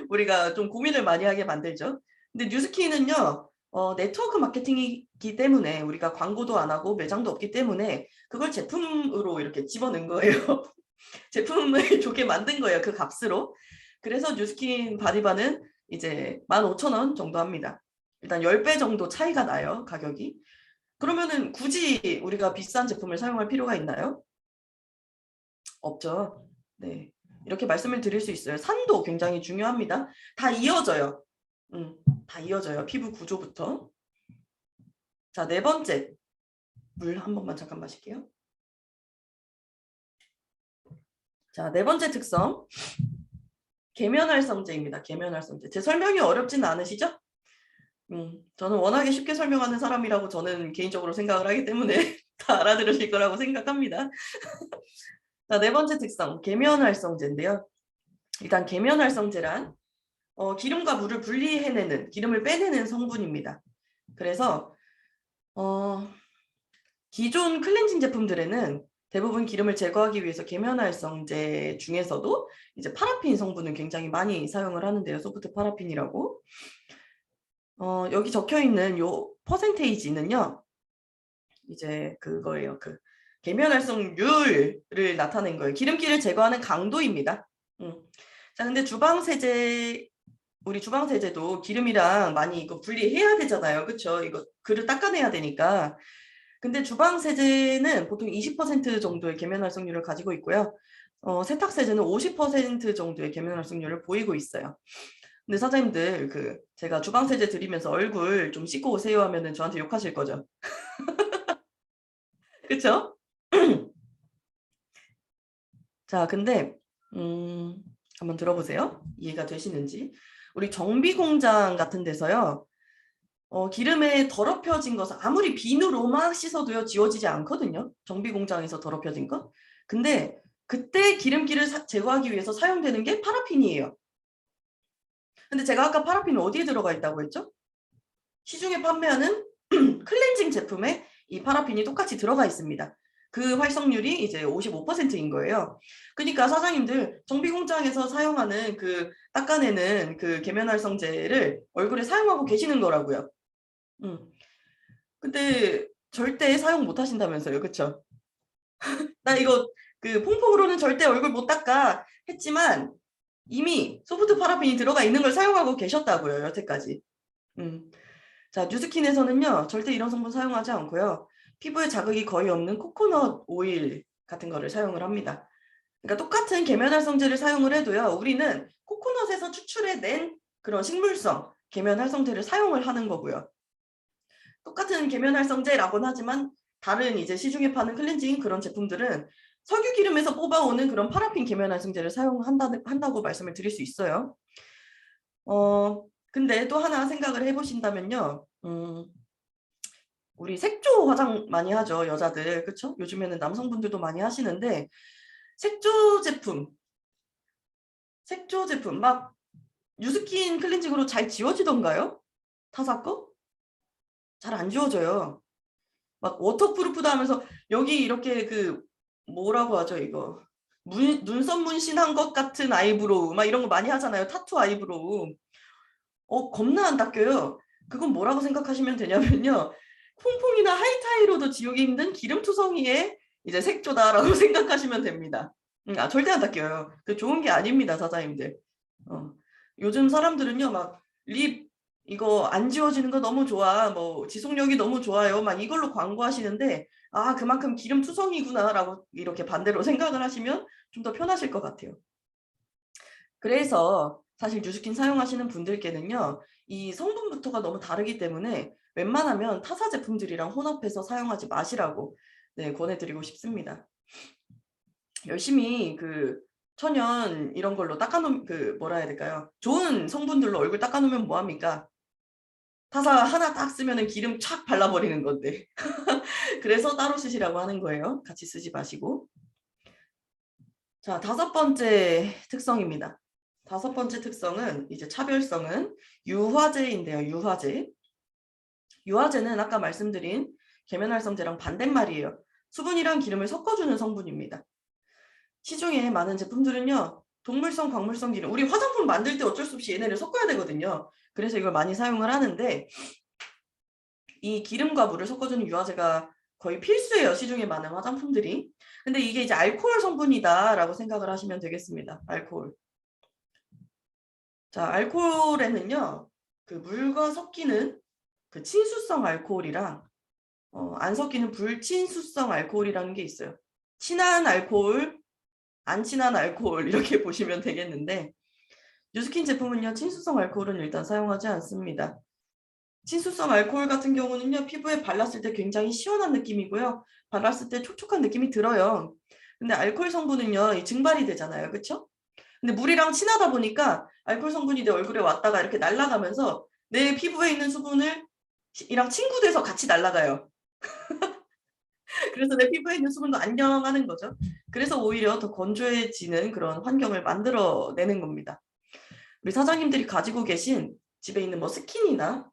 우리가 좀 고민을 많이 하게 만들죠. 근데 뉴스킨은요, 네트워크 마케팅이기 때문에 우리가 광고도 안 하고 매장도 없기 때문에 그걸 제품으로 이렇게 집어넣은 거예요. 제품을 좋게 만든 거예요. 그 값으로. 그래서 뉴스킨 바디바는 이제 15,000원 정도 합니다. 일단 10배 정도 차이가 나요. 가격이. 그러면은 굳이 우리가 비싼 제품을 사용할 필요가 있나요? 없죠. 네. 이렇게 말씀을 드릴 수 있어요. 산도 굉장히 중요합니다. 다 이어져요. 다 이어져요. 피부 구조부터. 자, 4번째. 물 한 번만 잠깐 마실게요. 자, 4번째 특성. 계면활성제입니다. 계면활성제. 제 설명이 어렵진 않으시죠? 저는 워낙에 쉽게 설명하는 사람이라고 저는 개인적으로 생각을 하기 때문에 다 알아들으실 거라고 생각합니다. 자, 4번째 특성. 계면활성제인데요. 일단 계면활성제란 기름과 물을 분리해내는, 기름을 빼내는 성분입니다. 그래서 기존 클렌징 제품들에는 대부분 기름을 제거하기 위해서 계면활성제 중에서도 이제 파라핀 성분을 굉장히 많이 사용을 하는데요. 소프트 파라핀이라고. 여기 적혀 있는 요 퍼센테이지는요. 이제 그거예요. 그 계면활성률을 나타낸 거예요. 기름기를 제거하는 강도입니다. 자, 근데 우리 주방세제도 기름이랑 많이 이거 분리해야 되잖아요. 그쵸? 이거 그릇 닦아내야 되니까. 근데 주방세제는 보통 20% 정도의 계면활성률을 가지고 있고요. 세탁세제는 50% 정도의 계면활성률을 보이고 있어요. 근데 사장님들 제가 주방세제 드리면서 얼굴 좀 씻고 오세요 하면은 저한테 욕하실 거죠. 그쵸? 자, 근데 한번 들어보세요. 이해가 되시는지. 우리 정비공장 같은 데서요. 기름에 더럽혀진 것은 아무리 비누로 막 씻어도요 지워지지 않거든요. 정비공장에서 더럽혀진 거. 근데 그때 기름기를 제거하기 위해서 사용되는 게 파라핀이에요. 근데 제가 아까 파라핀이 어디에 들어가 있다고 했죠? 시중에 판매하는 클렌징 제품에 이 파라핀이 똑같이 들어가 있습니다. 그 활성률이 이제 55%인 거예요. 그러니까 사장님들 정비공장에서 사용하는 그 닦아내는 그 계면활성제를 얼굴에 사용하고 계시는 거라고요. 근데 절대 사용 못 하신다면서요. 그쵸? 나 이거 그 퐁퐁으로는 절대 얼굴 못 닦아 했지만 이미 소프트 파라핀이 들어가 있는 걸 사용하고 계셨다고요. 여태까지. 자, 뉴스킨에서는요. 절대 이런 성분 사용하지 않고요. 피부에 자극이 거의 없는 코코넛 오일 같은 거를 사용을 합니다. 그러니까 똑같은 계면활성제를 사용을 해도요. 우리는 코코넛에서 추출해낸 그런 식물성 계면활성제를 사용을 하는 거고요. 똑같은 계면활성제라고는 하지만 다른 이제 시중에 파는 클렌징 그런 제품들은 석유 기름에서 뽑아오는 그런 파라핀 계면활성제를 사용한다고 말씀을 드릴 수 있어요. 근데 또 하나 생각을 해보신다면요. 우리 색조 화장 많이 하죠, 여자들. 그쵸? 요즘에는 남성분들도 많이 하시는데 색조 제품 막 뉴스킨 클렌징으로 잘 지워지던가요? 타사 거? 잘 안 지워져요. 막 워터프루프다 하면서 여기 이렇게 그 뭐라고 하죠 이거 눈썹 문신한 것 같은 아이브로우 막 이런 거 많이 하잖아요. 타투 아이브로우. 겁나 안 닦여요. 그건 뭐라고 생각하시면 되냐면요. 퐁퐁이나 하이타이로도 지우기 힘든 기름투성이의 이제 색조다라고 생각하시면 됩니다. 절대 안 닦여요. 그 좋은 게 아닙니다, 사장님들. 요즘 사람들은요, 막 립 이거 안 지워지는 거 너무 좋아, 뭐 지속력이 너무 좋아요, 막 이걸로 광고하시는데 그만큼 기름 투성이구나라고 이렇게 반대로 생각을 하시면 좀 더 편하실 것 같아요. 그래서 사실 뉴스킨 사용하시는 분들께는요, 이 성분부터가 너무 다르기 때문에 웬만하면 타사 제품들이랑 혼합해서 사용하지 마시라고 권해드리고 싶습니다. 열심히 그 천연 이런 걸로 닦아놓으면 뭐라 해야 될까요? 좋은 성분들로 얼굴 닦아놓으면 뭐합니까? 타사 하나 딱 쓰면은 기름 촥 발라버리는 건데. 그래서 따로 쓰시라고 하는 거예요. 같이 쓰지 마시고. 자, 5번째 특성입니다. 5번째 특성은 이제 차별성은 유화제인데요. 유화제. 유화제는 아까 말씀드린 계면활성제랑 반대말이에요. 수분이랑 기름을 섞어주는 성분입니다. 시중에 많은 제품들은요, 동물성, 광물성 기름, 우리 화장품 만들 때 어쩔 수 없이 얘네를 섞어야 되거든요. 그래서 이걸 많이 사용을 하는데, 이 기름과 물을 섞어주는 유화제가 거의 필수예요, 시중에 많은 화장품들이. 근데 이게 이제 알코올 성분이다라고 생각을 하시면 되겠습니다. 알코올. 자, 알코올에는요, 그 물과 섞이는 그 친수성 알코올이랑 안 섞이는 불친수성 알코올이라는 게 있어요. 친한 알코올, 안 친한 알코올 이렇게 보시면 되겠는데, 뉴스킨 제품은요, 친수성 알코올은 일단 사용하지 않습니다. 친수성 알코올 같은 경우는요, 피부에 발랐을 때 굉장히 시원한 느낌이고요, 발랐을 때 촉촉한 느낌이 들어요. 근데 알코올 성분은요, 증발이 되잖아요, 그렇죠? 근데 물이랑 친하다 보니까 알코올 성분이 내 얼굴에 왔다가 이렇게 날아가면서 내 피부에 있는 수분을 이랑 친구돼서 같이 날아가요. 그래서 내 피부에 있는 수분도 안녕하는 거죠. 그래서 오히려 더 건조해지는 그런 환경을 만들어내는 겁니다. 우리 사장님들이 가지고 계신 집에 있는 뭐 스킨이나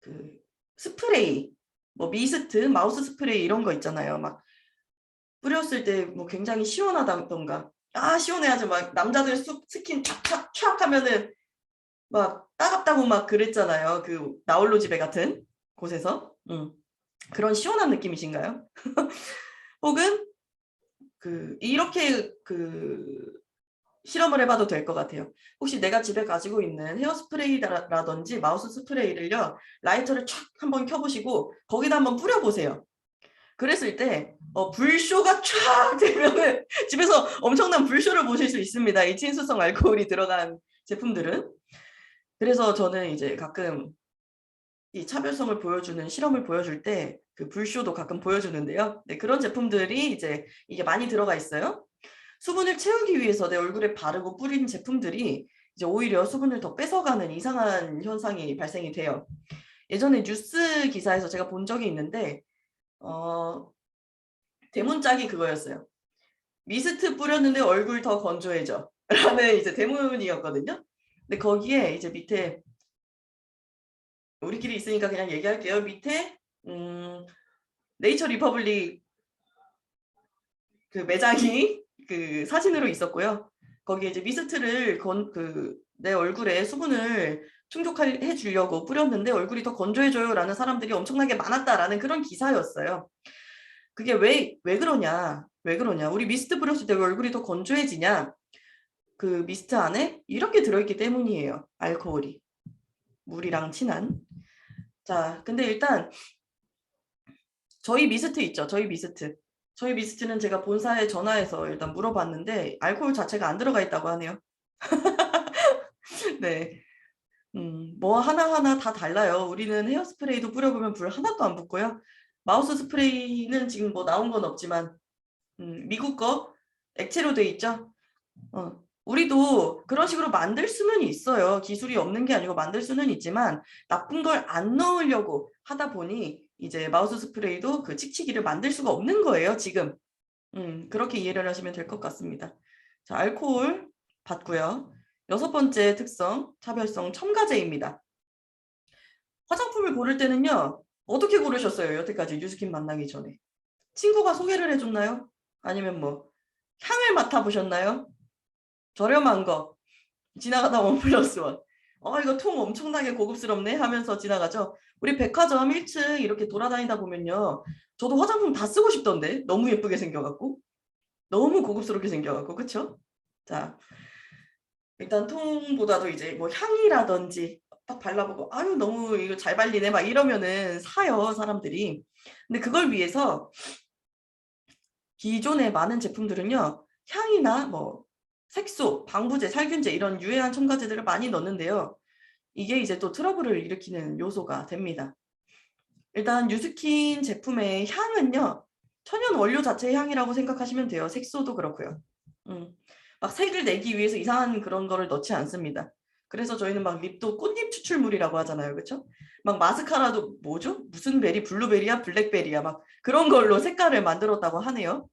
그 스프레이, 뭐 미스트, 마우스 스프레이 이런 거 있잖아요. 막 뿌렸을 때 뭐 굉장히 시원하다던가, 시원해 아주 막 남자들 스킨 촥촥 하면은 막 따갑다고 막 그랬잖아요. 그 나홀로 집에 같은 곳에서. 그런 시원한 느낌이신가요? 혹은 이렇게 실험을 해봐도 될 것 같아요. 혹시 내가 집에 가지고 있는 헤어스프레이라든지 마우스 스프레이를요, 라이터를 촥 한번 켜보시고 거기다 한번 뿌려보세요. 그랬을 때 불쇼가 촥 되면은 집에서 엄청난 불쇼를 보실 수 있습니다. 이 친수성 알코올이 들어간 제품들은. 그래서 저는 이제 가끔 이 차별성을 보여주는 실험을 보여줄 때 그 불쇼도 가끔 보여주는데요. 네, 그런 제품들이 이제 이게 많이 들어가 있어요. 수분을 채우기 위해서 내 얼굴에 바르고 뿌린 제품들이 이제 오히려 수분을 더 뺏어가는 이상한 현상이 발생이 돼요. 예전에 뉴스 기사에서 제가 본 적이 있는데 대문짝이 그거였어요. 미스트 뿌렸는데 얼굴 더 건조해져 라는 이제 대문이었거든요. 근데 거기에 이제 밑에 우리끼리 있으니까 그냥 얘기할게요. 밑에 네이처 리퍼블릭 그 매장이 그 사진으로 있었고요. 거기에 이제 미스트를 내 얼굴에 수분을 충족해 주려고 뿌렸는데 얼굴이 더 건조해져요라는 사람들이 엄청나게 많았다라는 그런 기사였어요. 그게 왜 그러냐? 왜 그러냐? 우리 미스트 뿌렸을 때 왜 얼굴이 더 건조해지냐? 그 미스트 안에 이렇게 들어있기 때문이에요. 알코올이. 물이랑 친한. 자, 근데 일단 저희 미스트 있죠. 저희 미스트는 제가 본사에 전화해서 일단 물어봤는데 알코올 자체가 안 들어가 있다고 하네요. 네. 뭐 하나하나 다 달라요. 우리는 헤어스프레이도 뿌려보면 불 하나도 안 붙고요. 마우스 스프레이는 지금 뭐 나온 건 없지만 미국 거 액체로 돼 있죠. 우리도 그런 식으로 만들 수는 있어요. 기술이 없는 게 아니고 만들 수는 있지만 나쁜 걸 안 넣으려고 하다 보니 이제 마우스 스프레이도 그 칙칙이를 만들 수가 없는 거예요, 지금. 그렇게 이해를 하시면 될 것 같습니다. 자, 알코올 봤고요. 6번째 특성, 차별성 첨가제입니다. 화장품을 고를 때는요, 어떻게 고르셨어요? 여태까지 뉴스킨 만나기 전에. 친구가 소개를 해줬나요? 아니면 뭐 향을 맡아보셨나요? 저렴한 거, 지나가다 1+1. 이거 통 엄청나게 고급스럽네 하면서 지나가죠. 우리 백화점 1층 이렇게 돌아다니다 보면요. 저도 화장품 다 쓰고 싶던데. 너무 예쁘게 생겨갖고. 너무 고급스럽게 생겨갖고. 그쵸? 자, 일단 통보다도 이제 뭐 향이라든지 딱 발라보고 아유 너무 이거 잘 발리네 막 이러면은 사요 사람들이. 근데 그걸 위해서 기존의 많은 제품들은요. 향이나 뭐 색소, 방부제, 살균제 이런 유해한 첨가제들을 많이 넣는데요. 이게 이제 또 트러블을 일으키는 요소가 됩니다. 일단 뉴스킨 제품의 향은요. 천연 원료 자체의 향이라고 생각하시면 돼요. 색소도 그렇고요. 막 색을 내기 위해서 이상한 그런 거를 넣지 않습니다. 그래서 저희는 막 립도 꽃잎 추출물이라고 하잖아요. 그렇죠? 막 마스카라도 뭐죠? 무슨 베리? 블루베리야? 블랙베리야? 막 그런 걸로 색깔을 만들었다고 하네요.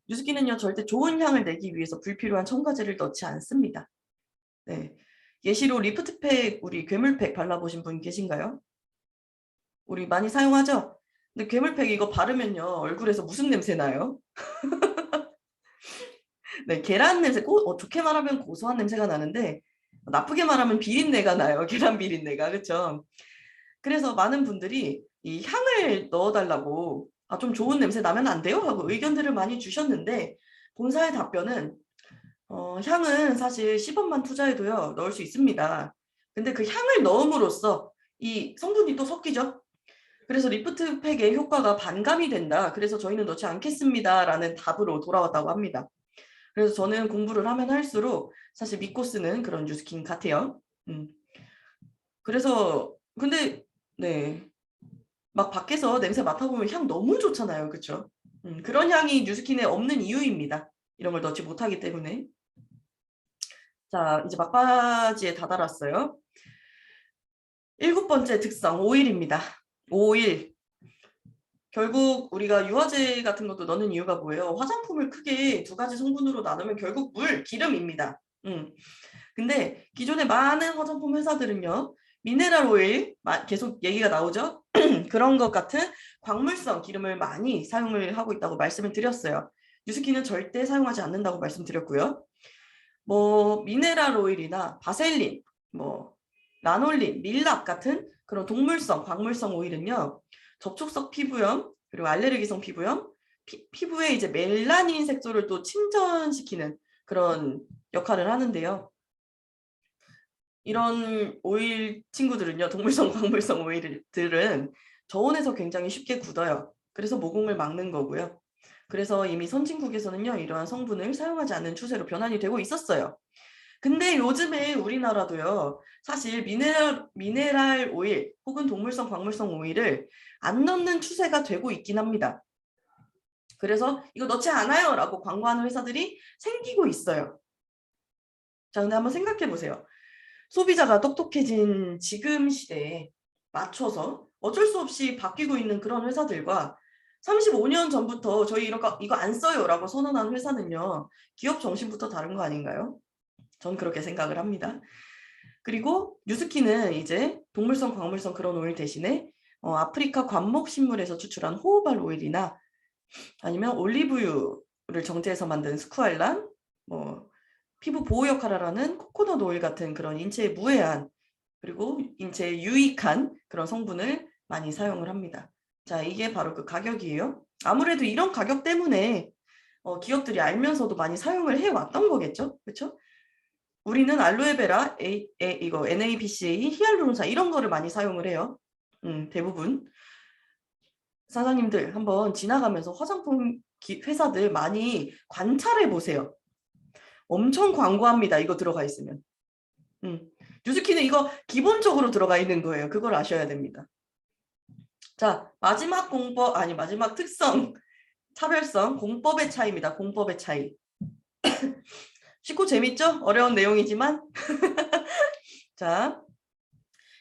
뉴스킨은요. 절대 좋은 향을 내기 위해서 불필요한 첨가제를 넣지 않습니다. 네. 예시로 리프트팩, 우리 괴물팩 발라보신 분 계신가요? 우리 많이 사용하죠? 근데 괴물팩 이거 바르면요. 얼굴에서 무슨 냄새 나요? 네, 계란 냄새, 좋게 말하면 고소한 냄새가 나는데 나쁘게 말하면 비린내가 나요. 계란 비린내가. 그렇죠? 그래서 많은 분들이 이 향을 넣어달라고 좀 좋은 냄새 나면 안 돼요? 하고 의견들을 많이 주셨는데 본사의 답변은 향은 사실 10원만 투자해도요. 넣을 수 있습니다. 근데 그 향을 넣음으로써 이 성분이 또 섞이죠. 그래서 리프트팩의 효과가 반감이 된다. 그래서 저희는 넣지 않겠습니다. 라는 답으로 돌아왔다고 합니다. 그래서 저는 공부를 하면 할수록 사실 믿고 쓰는 그런 뉴스킨 같아요. 그래서 근데 네. 막 밖에서 냄새 맡아보면 향 너무 좋잖아요. 그렇죠? 그런 향이 뉴스킨에 없는 이유입니다. 이런 걸 넣지 못하기 때문에. 자, 이제 막바지에 다다랐어요. 7번째 특성, 오일입니다. 오일. 결국 우리가 유화제 같은 것도 넣는 이유가 뭐예요? 화장품을 크게 2가지 성분으로 나누면 결국 물, 기름입니다. 근데 기존의 많은 화장품 회사들은요. 미네랄 오일, 계속 얘기가 나오죠? 그런 것 같은 광물성 기름을 많이 사용을 하고 있다고 말씀을 드렸어요. 뉴스킨은 절대 사용하지 않는다고 말씀드렸고요. 뭐 미네랄 오일이나 바셀린, 뭐 라놀린, 밀랍 같은 그런 동물성, 광물성 오일은요. 접촉성 피부염, 그리고 알레르기성 피부염, 피부에 이제 멜라닌 색소를 또 침전시키는 그런 역할을 하는데요. 이런 오일 친구들은요. 동물성, 광물성 오일들은 저온에서 굉장히 쉽게 굳어요. 그래서 모공을 막는 거고요. 그래서 이미 선진국에서는요. 이러한 성분을 사용하지 않는 추세로 변환이 되고 있었어요. 근데 요즘에 우리나라도요. 사실 미네랄 오일 혹은 동물성, 광물성 오일을 안 넣는 추세가 되고 있긴 합니다. 그래서 이거 넣지 않아요 라고 광고하는 회사들이 생기고 있어요. 자, 근데 한번 생각해 보세요. 소비자가 똑똑해진 지금 시대에 맞춰서 어쩔 수 없이 바뀌고 있는 그런 회사들과 35년 전부터 저희 이거 안 써요 라고 선언한 회사는요. 기업 정신부터 다른 거 아닌가요? 전 그렇게 생각을 합니다. 그리고 뉴스킨은 이제 동물성, 광물성 그런 오일 대신에 아프리카 관목식물에서 추출한 호호발 오일이나 아니면 올리브유를 정제해서 만든 스쿠알란, 뭐 피부 보호 역할을 하는 코코넛 오일 같은 그런 인체에 무해한 그리고 인체에 유익한 그런 성분을 많이 사용을 합니다. 자, 이게 바로 그 가격이에요. 아무래도 이런 가격 때문에 기업들이 알면서도 많이 사용을 해왔던 거겠죠? 그렇죠? 우리는 알로에베라, 이거 NABCA, 히알루론산 이런 거를 많이 사용을 해요. 대부분. 사장님들 한번 지나가면서 화장품 회사들 많이 관찰해 보세요. 엄청 광고합니다. 이거 들어가 있으면. 뉴스킨은 이거 기본적으로 들어가 있는 거예요. 그걸 아셔야 됩니다. 자, 마지막 특성, 차별성, 공법의 차이입니다. 공법의 차이. 쉽고 재밌죠? 어려운 내용이지만. 자,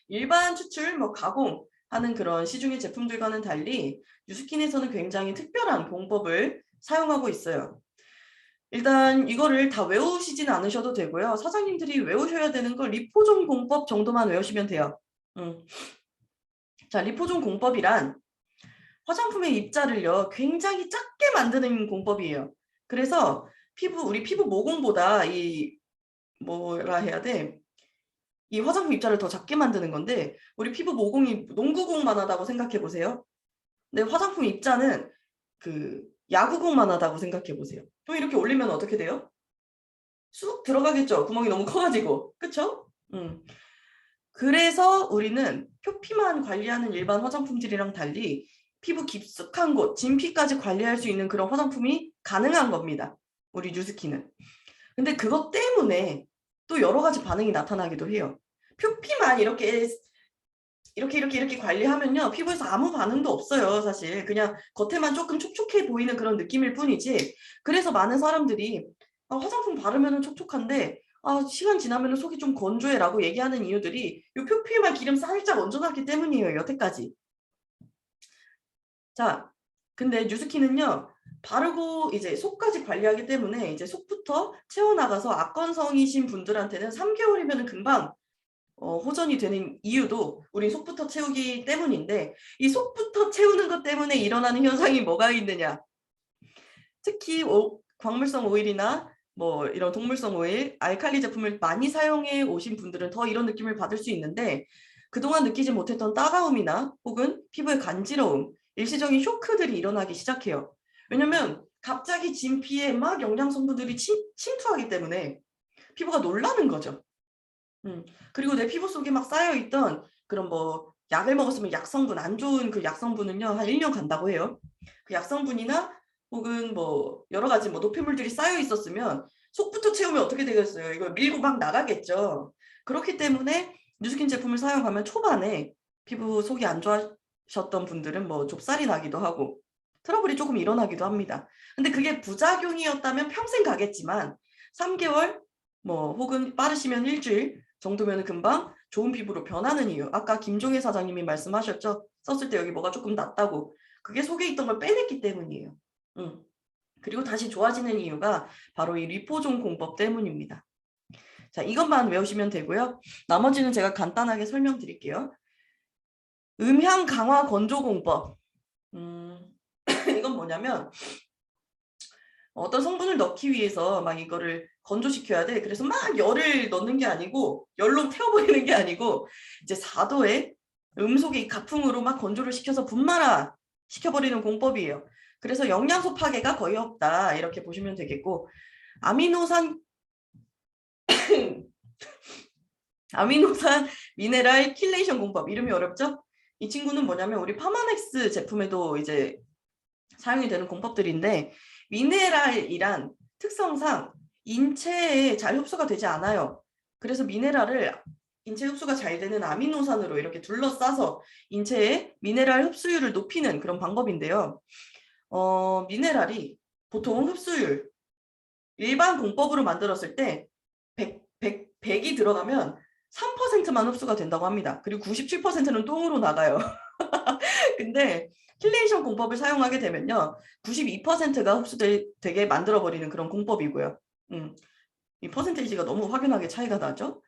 일반 추출, 가공하는 그런 시중의 제품들과는 달리 뉴스킨에서는 굉장히 특별한 공법을 사용하고 있어요. 일단 이거를 다 외우시진 않으셔도 되고요. 사장님들이 외우셔야 되는 건 리포존 공법 정도만 외우시면 돼요. 자, 리포존 공법이란 화장품의 입자를요. 굉장히 작게 만드는 공법이에요. 그래서 우리 피부 모공보다 뭐라 해야 돼? 이 화장품 입자를 더 작게 만드는 건데 우리 피부 모공이 농구공만 하다고 생각해 보세요. 근데 화장품 입자는 그 야구공만 하다고 생각해 보세요. 그럼 이렇게 올리면 어떻게 돼요? 쑥 들어가겠죠. 구멍이 너무 커가지고. 그쵸? 그래서 우리는 표피만 관리하는 일반 화장품들이랑 달리 피부 깊숙한 곳, 진피까지 관리할 수 있는 그런 화장품이 가능한 겁니다. 우리 뉴스킨은. 근데 그것 때문에 또 여러 가지 반응이 나타나기도 해요. 표피만 이렇게 관리하면요. 피부에서 아무 반응도 없어요. 사실. 그냥 겉에만 조금 촉촉해 보이는 그런 느낌일 뿐이지. 그래서 많은 사람들이 화장품 바르면 촉촉한데 시간 지나면 속이 좀 건조해 라고 얘기하는 이유들이 이 표피에만 기름 살짝 얹어놨기 때문이에요. 여태까지. 자, 근데 뉴스킨은요. 바르고 이제 속까지 관리하기 때문에 이제 속부터 채워나가서 악건성이신 분들한테는 3개월이면 금방 호전이 되는 이유도 우리 속부터 채우기 때문인데 이 속부터 채우는 것 때문에 일어나는 현상이 뭐가 있느냐. 특히 광물성 오일이나 뭐 이런 동물성 오일, 알칼리 제품을 많이 사용해 오신 분들은 더 이런 느낌을 받을 수 있는데 그동안 느끼지 못했던 따가움이나 혹은 피부의 간지러움, 일시적인 쇼크들이 일어나기 시작해요. 왜냐면 갑자기 진피에 막 영양 성분들이 침투하기 때문에 피부가 놀라는 거죠. 그리고 내 피부 속에 막 쌓여있던 그런 뭐 약을 먹었으면 약성분, 안 좋은 그 약성분은요 한 1년 간다고 해요. 그 약성분이나 혹은 뭐 여러 가지 뭐 노폐물들이 쌓여 있었으면 속부터 채우면 어떻게 되겠어요? 이거 밀고 막 나가겠죠. 그렇기 때문에 뉴스킨 제품을 사용하면 초반에 피부 속이 안 좋아하셨던 분들은 뭐 좁쌀이 나기도 하고 트러블이 조금 일어나기도 합니다. 근데 그게 부작용이었다면 평생 가겠지만 3개월 뭐 혹은 빠르시면 일주일 정도면 금방 좋은 피부로 변하는 이유. 아까 김종혜 사장님이 말씀하셨죠? 썼을 때 여기 뭐가 조금 낫다고. 그게 속에 있던 걸 빼냈기 때문이에요. 그리고 다시 좋아지는 이유가 바로 이 리포존 공법 때문입니다. 자, 이것만 외우시면 되고요. 나머지는 제가 간단하게 설명드릴게요. 음향 강화 건조 공법. 이건 뭐냐면 어떤 성분을 넣기 위해서 막 이거를 건조시켜야 돼. 그래서 막 열을 넣는 게 아니고 열로 태워버리는 게 아니고 이제 4도의 음속의 가풍으로 막 건조를 시켜서 분말화 시켜버리는 공법이에요. 그래서 영양소 파괴가 거의 없다. 이렇게 보시면 되겠고 아미노산 아미노산 미네랄 킬레이션 공법. 이름이 어렵죠? 이 친구는 뭐냐면 우리 파마넥스 제품에도 이제 사용이 되는 공법들인데 미네랄이란 특성상 인체에 잘 흡수가 되지 않아요. 그래서 미네랄을 인체 흡수가 잘 되는 아미노산으로 이렇게 둘러싸서 인체의 미네랄 흡수율을 높이는 그런 방법인데요. 미네랄이 보통 흡수율 일반 공법으로 만들었을 때 100이 들어가면 3%만 흡수가 된다고 합니다. 그리고 97%는 똥으로 나가요. 근데 킬레이션 공법을 사용하게 되면요. 92%가 흡수되게 만들어버리는 그런 공법이고요. 이 퍼센테이지가 너무 확연하게 차이가 나죠.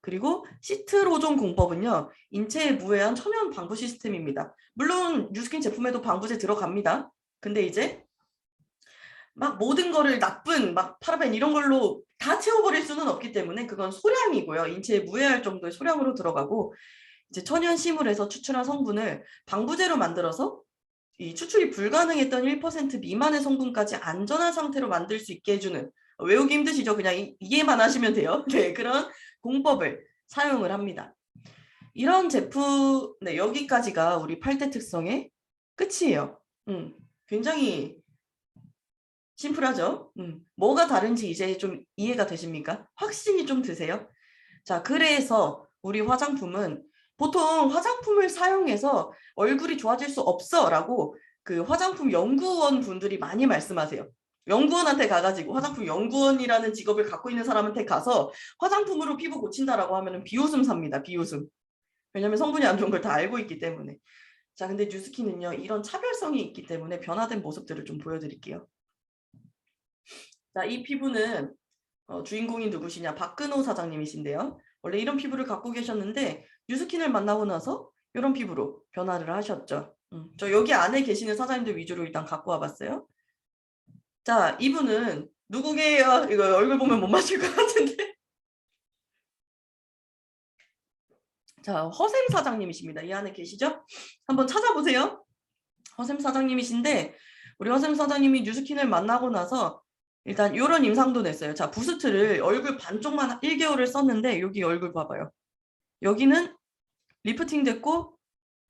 그리고 시트로존 공법은요. 인체에 무해한 천연 방부 시스템입니다. 물론 뉴스킨 제품에도 방부제 들어갑니다. 근데 이제 막 모든 거를 나쁜 막 파라벤 이런 걸로 다 채워버릴 수는 없기 때문에 그건 소량이고요. 인체에 무해할 정도의 소량으로 들어가고 이제 천연 식물에서 추출한 성분을 방부제로 만들어서 이 추출이 불가능했던 1% 미만의 성분까지 안전한 상태로 만들 수 있게 해주는 외우기 힘드시죠? 그냥 이해만 하시면 돼요. 네, 그런 공법을 사용을 합니다. 이런 제품, 네, 여기까지가 우리 8대 특성의 끝이에요. 굉장히 심플하죠? 뭐가 다른지 이제 좀 이해가 되십니까? 확신이 좀 드세요? 자, 그래서 우리 화장품은 보통 화장품을 사용해서 얼굴이 좋아질 수 없어 라고 그 화장품 연구원 분들이 많이 말씀하세요. 연구원한테 가가지고 화장품 연구원이라는 직업을 갖고 있는 사람한테 가서 화장품으로 피부 고친다라고 하면 비웃음 삽니다. 비웃음. 왜냐면 성분이 안 좋은 걸 다 알고 있기 때문에. 자, 근데 뉴스킨은요. 이런 차별성이 있기 때문에 변화된 모습들을 좀 보여드릴게요. 자, 이 피부는 주인공이 누구시냐? 박근호 사장님이신데요. 원래 이런 피부를 갖고 계셨는데 뉴스킨을 만나고 나서 이런 피부로 변화를 하셨죠. 저 여기 안에 계시는 사장님들 위주로 일단 갖고 와봤어요. 자, 이분은 누구게요? 이거 얼굴 보면 못 맞출 것 같은데. 자, 허샘 사장님이십니다. 이 안에 계시죠? 한번 찾아보세요. 허샘 사장님이신데 우리 허샘 사장님이 뉴스킨을 만나고 나서 일단 이런 임상도 냈어요. 자, 부스트를 얼굴 반쪽만 1개월을 썼는데 여기 얼굴 봐봐요. 여기는 리프팅 됐고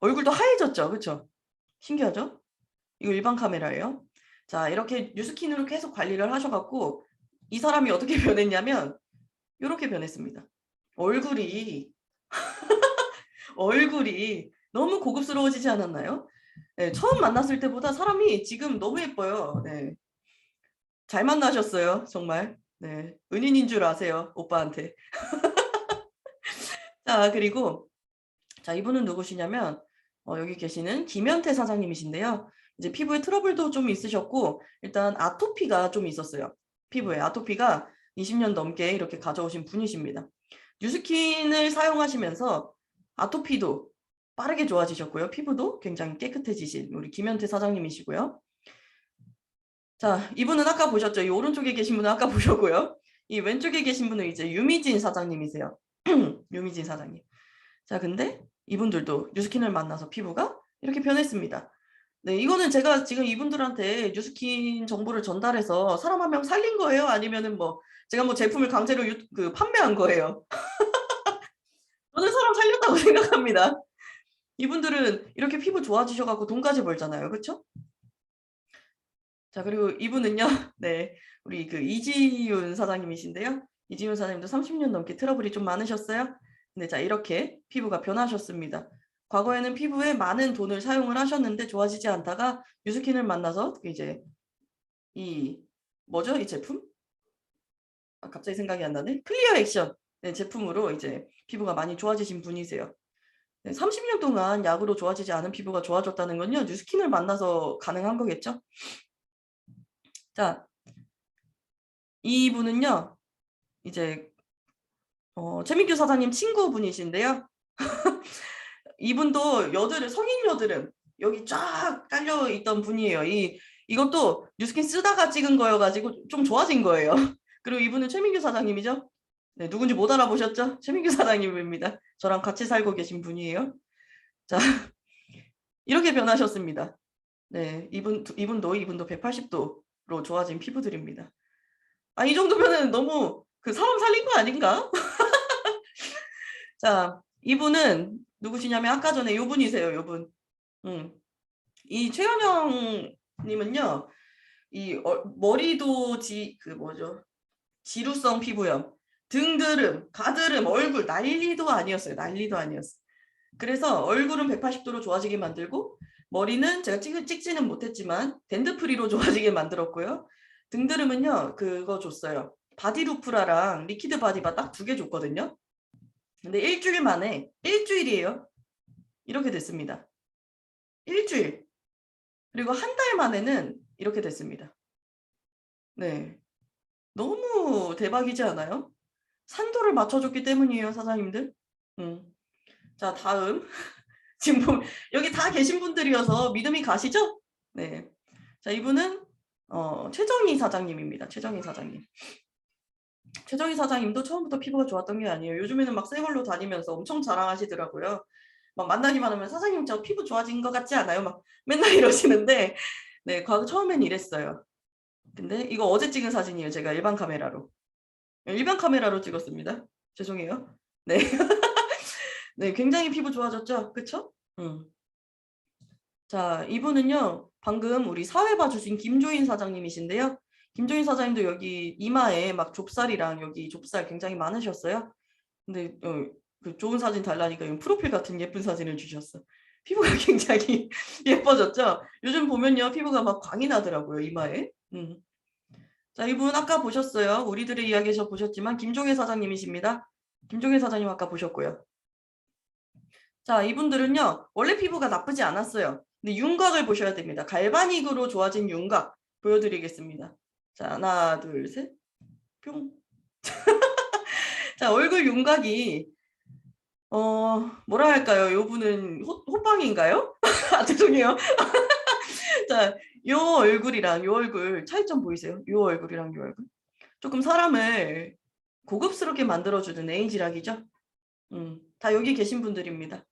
얼굴도 하얘졌죠. 그렇죠? 신기하죠? 이거 일반 카메라예요. 자, 이렇게 뉴스킨으로 계속 관리를 하셔갖고 이 사람이 어떻게 변했냐면 이렇게 변했습니다. 얼굴이 너무 고급스러워지지 않았나요? 네, 처음 만났을 때보다 사람이 지금 너무 예뻐요. 네. 잘 만나셨어요. 정말. 네. 은인인 줄 아세요. 오빠한테. 자, 그리고 자, 이분은 누구시냐면 여기 계시는 김현태 사장님이신데요. 이제 피부에 트러블도 좀 있으셨고 일단 아토피가 좀 있었어요. 피부에 아토피가 20년 넘게 이렇게 가져오신 분이십니다. 뉴스킨을 사용하시면서 아토피도 빠르게 좋아지셨고요. 피부도 굉장히 깨끗해지신 우리 김현태 사장님이시고요. 자, 이분은 아까 보셨죠? 이 오른쪽에 계신 분은 아까 보셨고요. 이 왼쪽에 계신 분은 이제 유미진 사장님이세요. 유미진 사장님. 자, 근데 이분들도 뉴스킨을 만나서 피부가 이렇게 변했습니다. 네, 이거는 제가 지금 이분들한테 뉴스킨 정보를 전달해서 사람 한 명 살린 거예요? 아니면은 뭐 제가 뭐 제품을 강제로 판매한 거예요? 저는 사람 살렸다고 생각합니다. 이분들은 이렇게 피부 좋아지셔갖고 돈까지 벌잖아요. 그렇죠? 자, 그리고 이분은요. 네, 우리 그 이지윤 사장님이신데요. 이지윤 사장님도 30년 넘게 트러블이 좀 많으셨어요. 네, 자, 이렇게 피부가 변하셨습니다. 과거에는 피부에 많은 돈을 사용을 하셨는데 좋아지지 않다가 뉴스킨을 만나서 이제 이 뭐죠? 이 제품? 아, 갑자기 생각이 안 나네. 클리어 액션 네, 제품으로 이제 피부가 많이 좋아지신 분이세요. 네, 30년 동안 약으로 좋아지지 않은 피부가 좋아졌다는 건요. 뉴스킨을 만나서 가능한 거겠죠? 자, 이분은요. 이제 최민규 사장님 친구분이신데요. 이분도 여드름, 성인 여드름 여기 쫙 깔려 있던 분이에요. 이것도 뉴스킨 쓰다가 찍은 거여가지고 좀 좋아진 거예요. 그리고 이분은 최민규 사장님이죠. 네, 누군지 못 알아보셨죠? 최민규 사장님입니다. 저랑 같이 살고 계신 분이에요. 자, 이렇게 변하셨습니다. 네, 이분도 180도로 좋아진 피부들입니다. 아, 이 정도면은 너무 그 사람 살린 거 아닌가? 자, 이분은 누구시냐면 아까 전에 요 분이세요. 요 분. 이 최현영 님은요. 이 머리도 지루성 피부염, 등드름, 가드름, 얼굴 난리도 아니었어요. 난리도 아니었어요. 그래서 얼굴은 180도로 좋아지게 만들고 머리는 제가 찍지는 못했지만 댄드프리로 좋아지게 만들었고요. 등드름은요. 그거 줬어요. 바디루프라랑 리퀴드 바디바 딱 2개 줬거든요. 근데 일주일 만에, 일주일이에요. 이렇게 됐습니다. 일주일. 그리고 한 달 만에는 이렇게 됐습니다. 네. 너무 대박이지 않아요? 산도를 맞춰줬기 때문이에요, 사장님들. 자, 다음. 지금 여기 다 계신 분들이어서 믿음이 가시죠? 네. 자, 이분은 최정희 사장님입니다. 최정희 사장님. 최정희 사장님도 처음부터 피부가 좋았던 게 아니에요. 요즘에는 막 새 걸로 다니면서 엄청 자랑하시더라고요. 막 만나기만 하면 사장님 저 피부 좋아진 것 같지 않아요? 막 맨날 이러시는데 네, 처음엔 이랬어요. 근데 이거 어제 찍은 사진이에요. 제가 일반 카메라로 찍었습니다. 죄송해요. 네. 네, 굉장히 피부 좋아졌죠? 그쵸? 자, 이분은요. 방금 우리 사회 봐주신 김조인 사장님이신데요. 김조인 사장님도 여기 이마에 막 좁쌀이랑 여기 좁쌀 굉장히 많으셨어요. 근데 그 좋은 사진 달라니까 프로필 같은 예쁜 사진을 주셨어. 피부가 굉장히 예뻐졌죠? 요즘 보면요. 피부가 막 광이 나더라고요. 이마에. 자, 이분 아까 보셨어요. 우리들의 이야기에서 보셨지만 김종혜 사장님이십니다. 김종혜 사장님 아까 보셨고요. 자, 이분들은요. 원래 피부가 나쁘지 않았어요. 근데 윤곽을 보셔야 됩니다. 갈바닉으로 좋아진 윤곽 보여드리겠습니다. 자, 하나, 둘, 셋. 뿅. 자, 얼굴 윤곽이 뭐라 할까요? 요 분은 호빵인가요? 아, 죄송해요. 자, 요 얼굴이랑 요 얼굴 차이점 보이세요? 요 얼굴이랑 요 얼굴. 조금 사람을 고급스럽게 만들어주는 에이지락이죠. 다 여기 계신 분들입니다.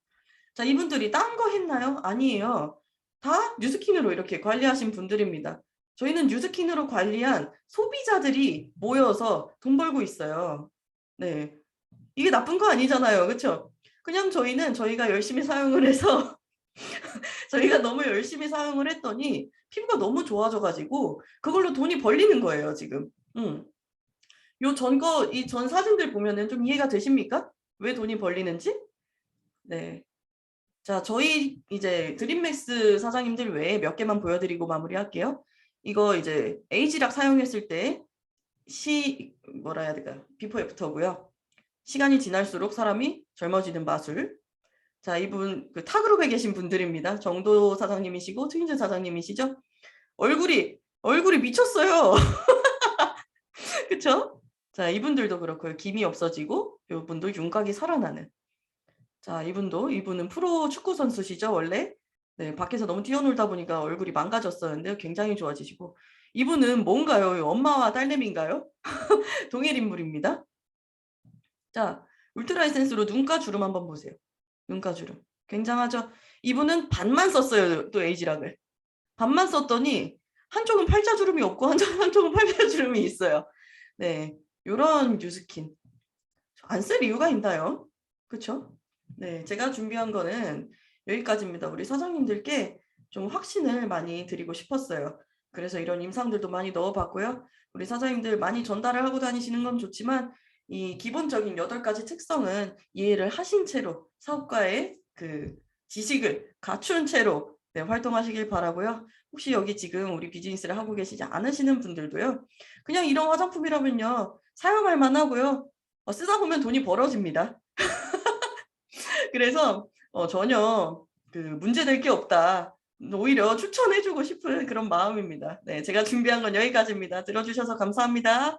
자, 이분들이 딴 거 했나요? 아니에요. 다 뉴스킨으로 이렇게 관리하신 분들입니다. 저희는 뉴스킨으로 관리한 소비자들이 모여서 돈 벌고 있어요. 네, 이게 나쁜 거 아니잖아요. 그렇죠? 그냥 저희는 저희가 열심히 사용을 해서 저희가 너무 열심히 사용을 했더니 피부가 너무 좋아져가지고 그걸로 돈이 벌리는 거예요, 지금. 요 이 전 사진들 보면은 좀 이해가 되십니까? 왜 돈이 벌리는지? 네. 자, 저희 이제 드림맥스 사장님들 외에 몇 개만 보여드리고 마무리할게요. 이거 이제 에이지락 사용했을 때 뭐라 해야 될까요? 비포 애프터고요. 시간이 지날수록 사람이 젊어지는 마술. 자, 이분 그 타그룹에 계신 분들입니다. 정도 사장님이시고 트윈즈 사장님이시죠? 얼굴이 미쳤어요. 그쵸? 자, 이분들도 그렇고요. 김이 없어지고 이분도 윤곽이 살아나는. 자, 이분은 프로 축구 선수시죠, 원래? 네, 밖에서 너무 뛰어놀다 보니까 얼굴이 망가졌었는데 굉장히 좋아지시고. 이분은 뭔가요? 엄마와 딸내미인가요? 동일 인물입니다. 자, 울트라 에센스로 눈가 주름 한번 보세요. 눈가 주름. 굉장하죠? 이분은 반만 썼어요, 또 에이지락을. 반만 썼더니 한쪽은 팔자주름이 없고 한쪽은 팔자주름이 있어요. 네, 요런 뉴스킨. 안 쓸 이유가 있나요? 그쵸? 네, 제가 준비한 거는 여기까지입니다. 우리 사장님들께 좀 확신을 많이 드리고 싶었어요. 그래서 이런 임상들도 많이 넣어봤고요. 우리 사장님들 많이 전달을 하고 다니시는 건 좋지만 이 기본적인 8가지 특성은 이해를 하신 채로 사업가의 그 지식을 갖춘 채로 네, 활동하시길 바라고요. 혹시 여기 지금 우리 비즈니스를 하고 계시지 않으시는 분들도요. 그냥 이런 화장품이라면요. 사용할 만하고요. 쓰다 보면 돈이 벌어집니다. 그래서 전혀 그 문제될 게 없다. 오히려 추천해주고 싶은 그런 마음입니다. 네, 제가 준비한 건 여기까지입니다. 들어주셔서 감사합니다.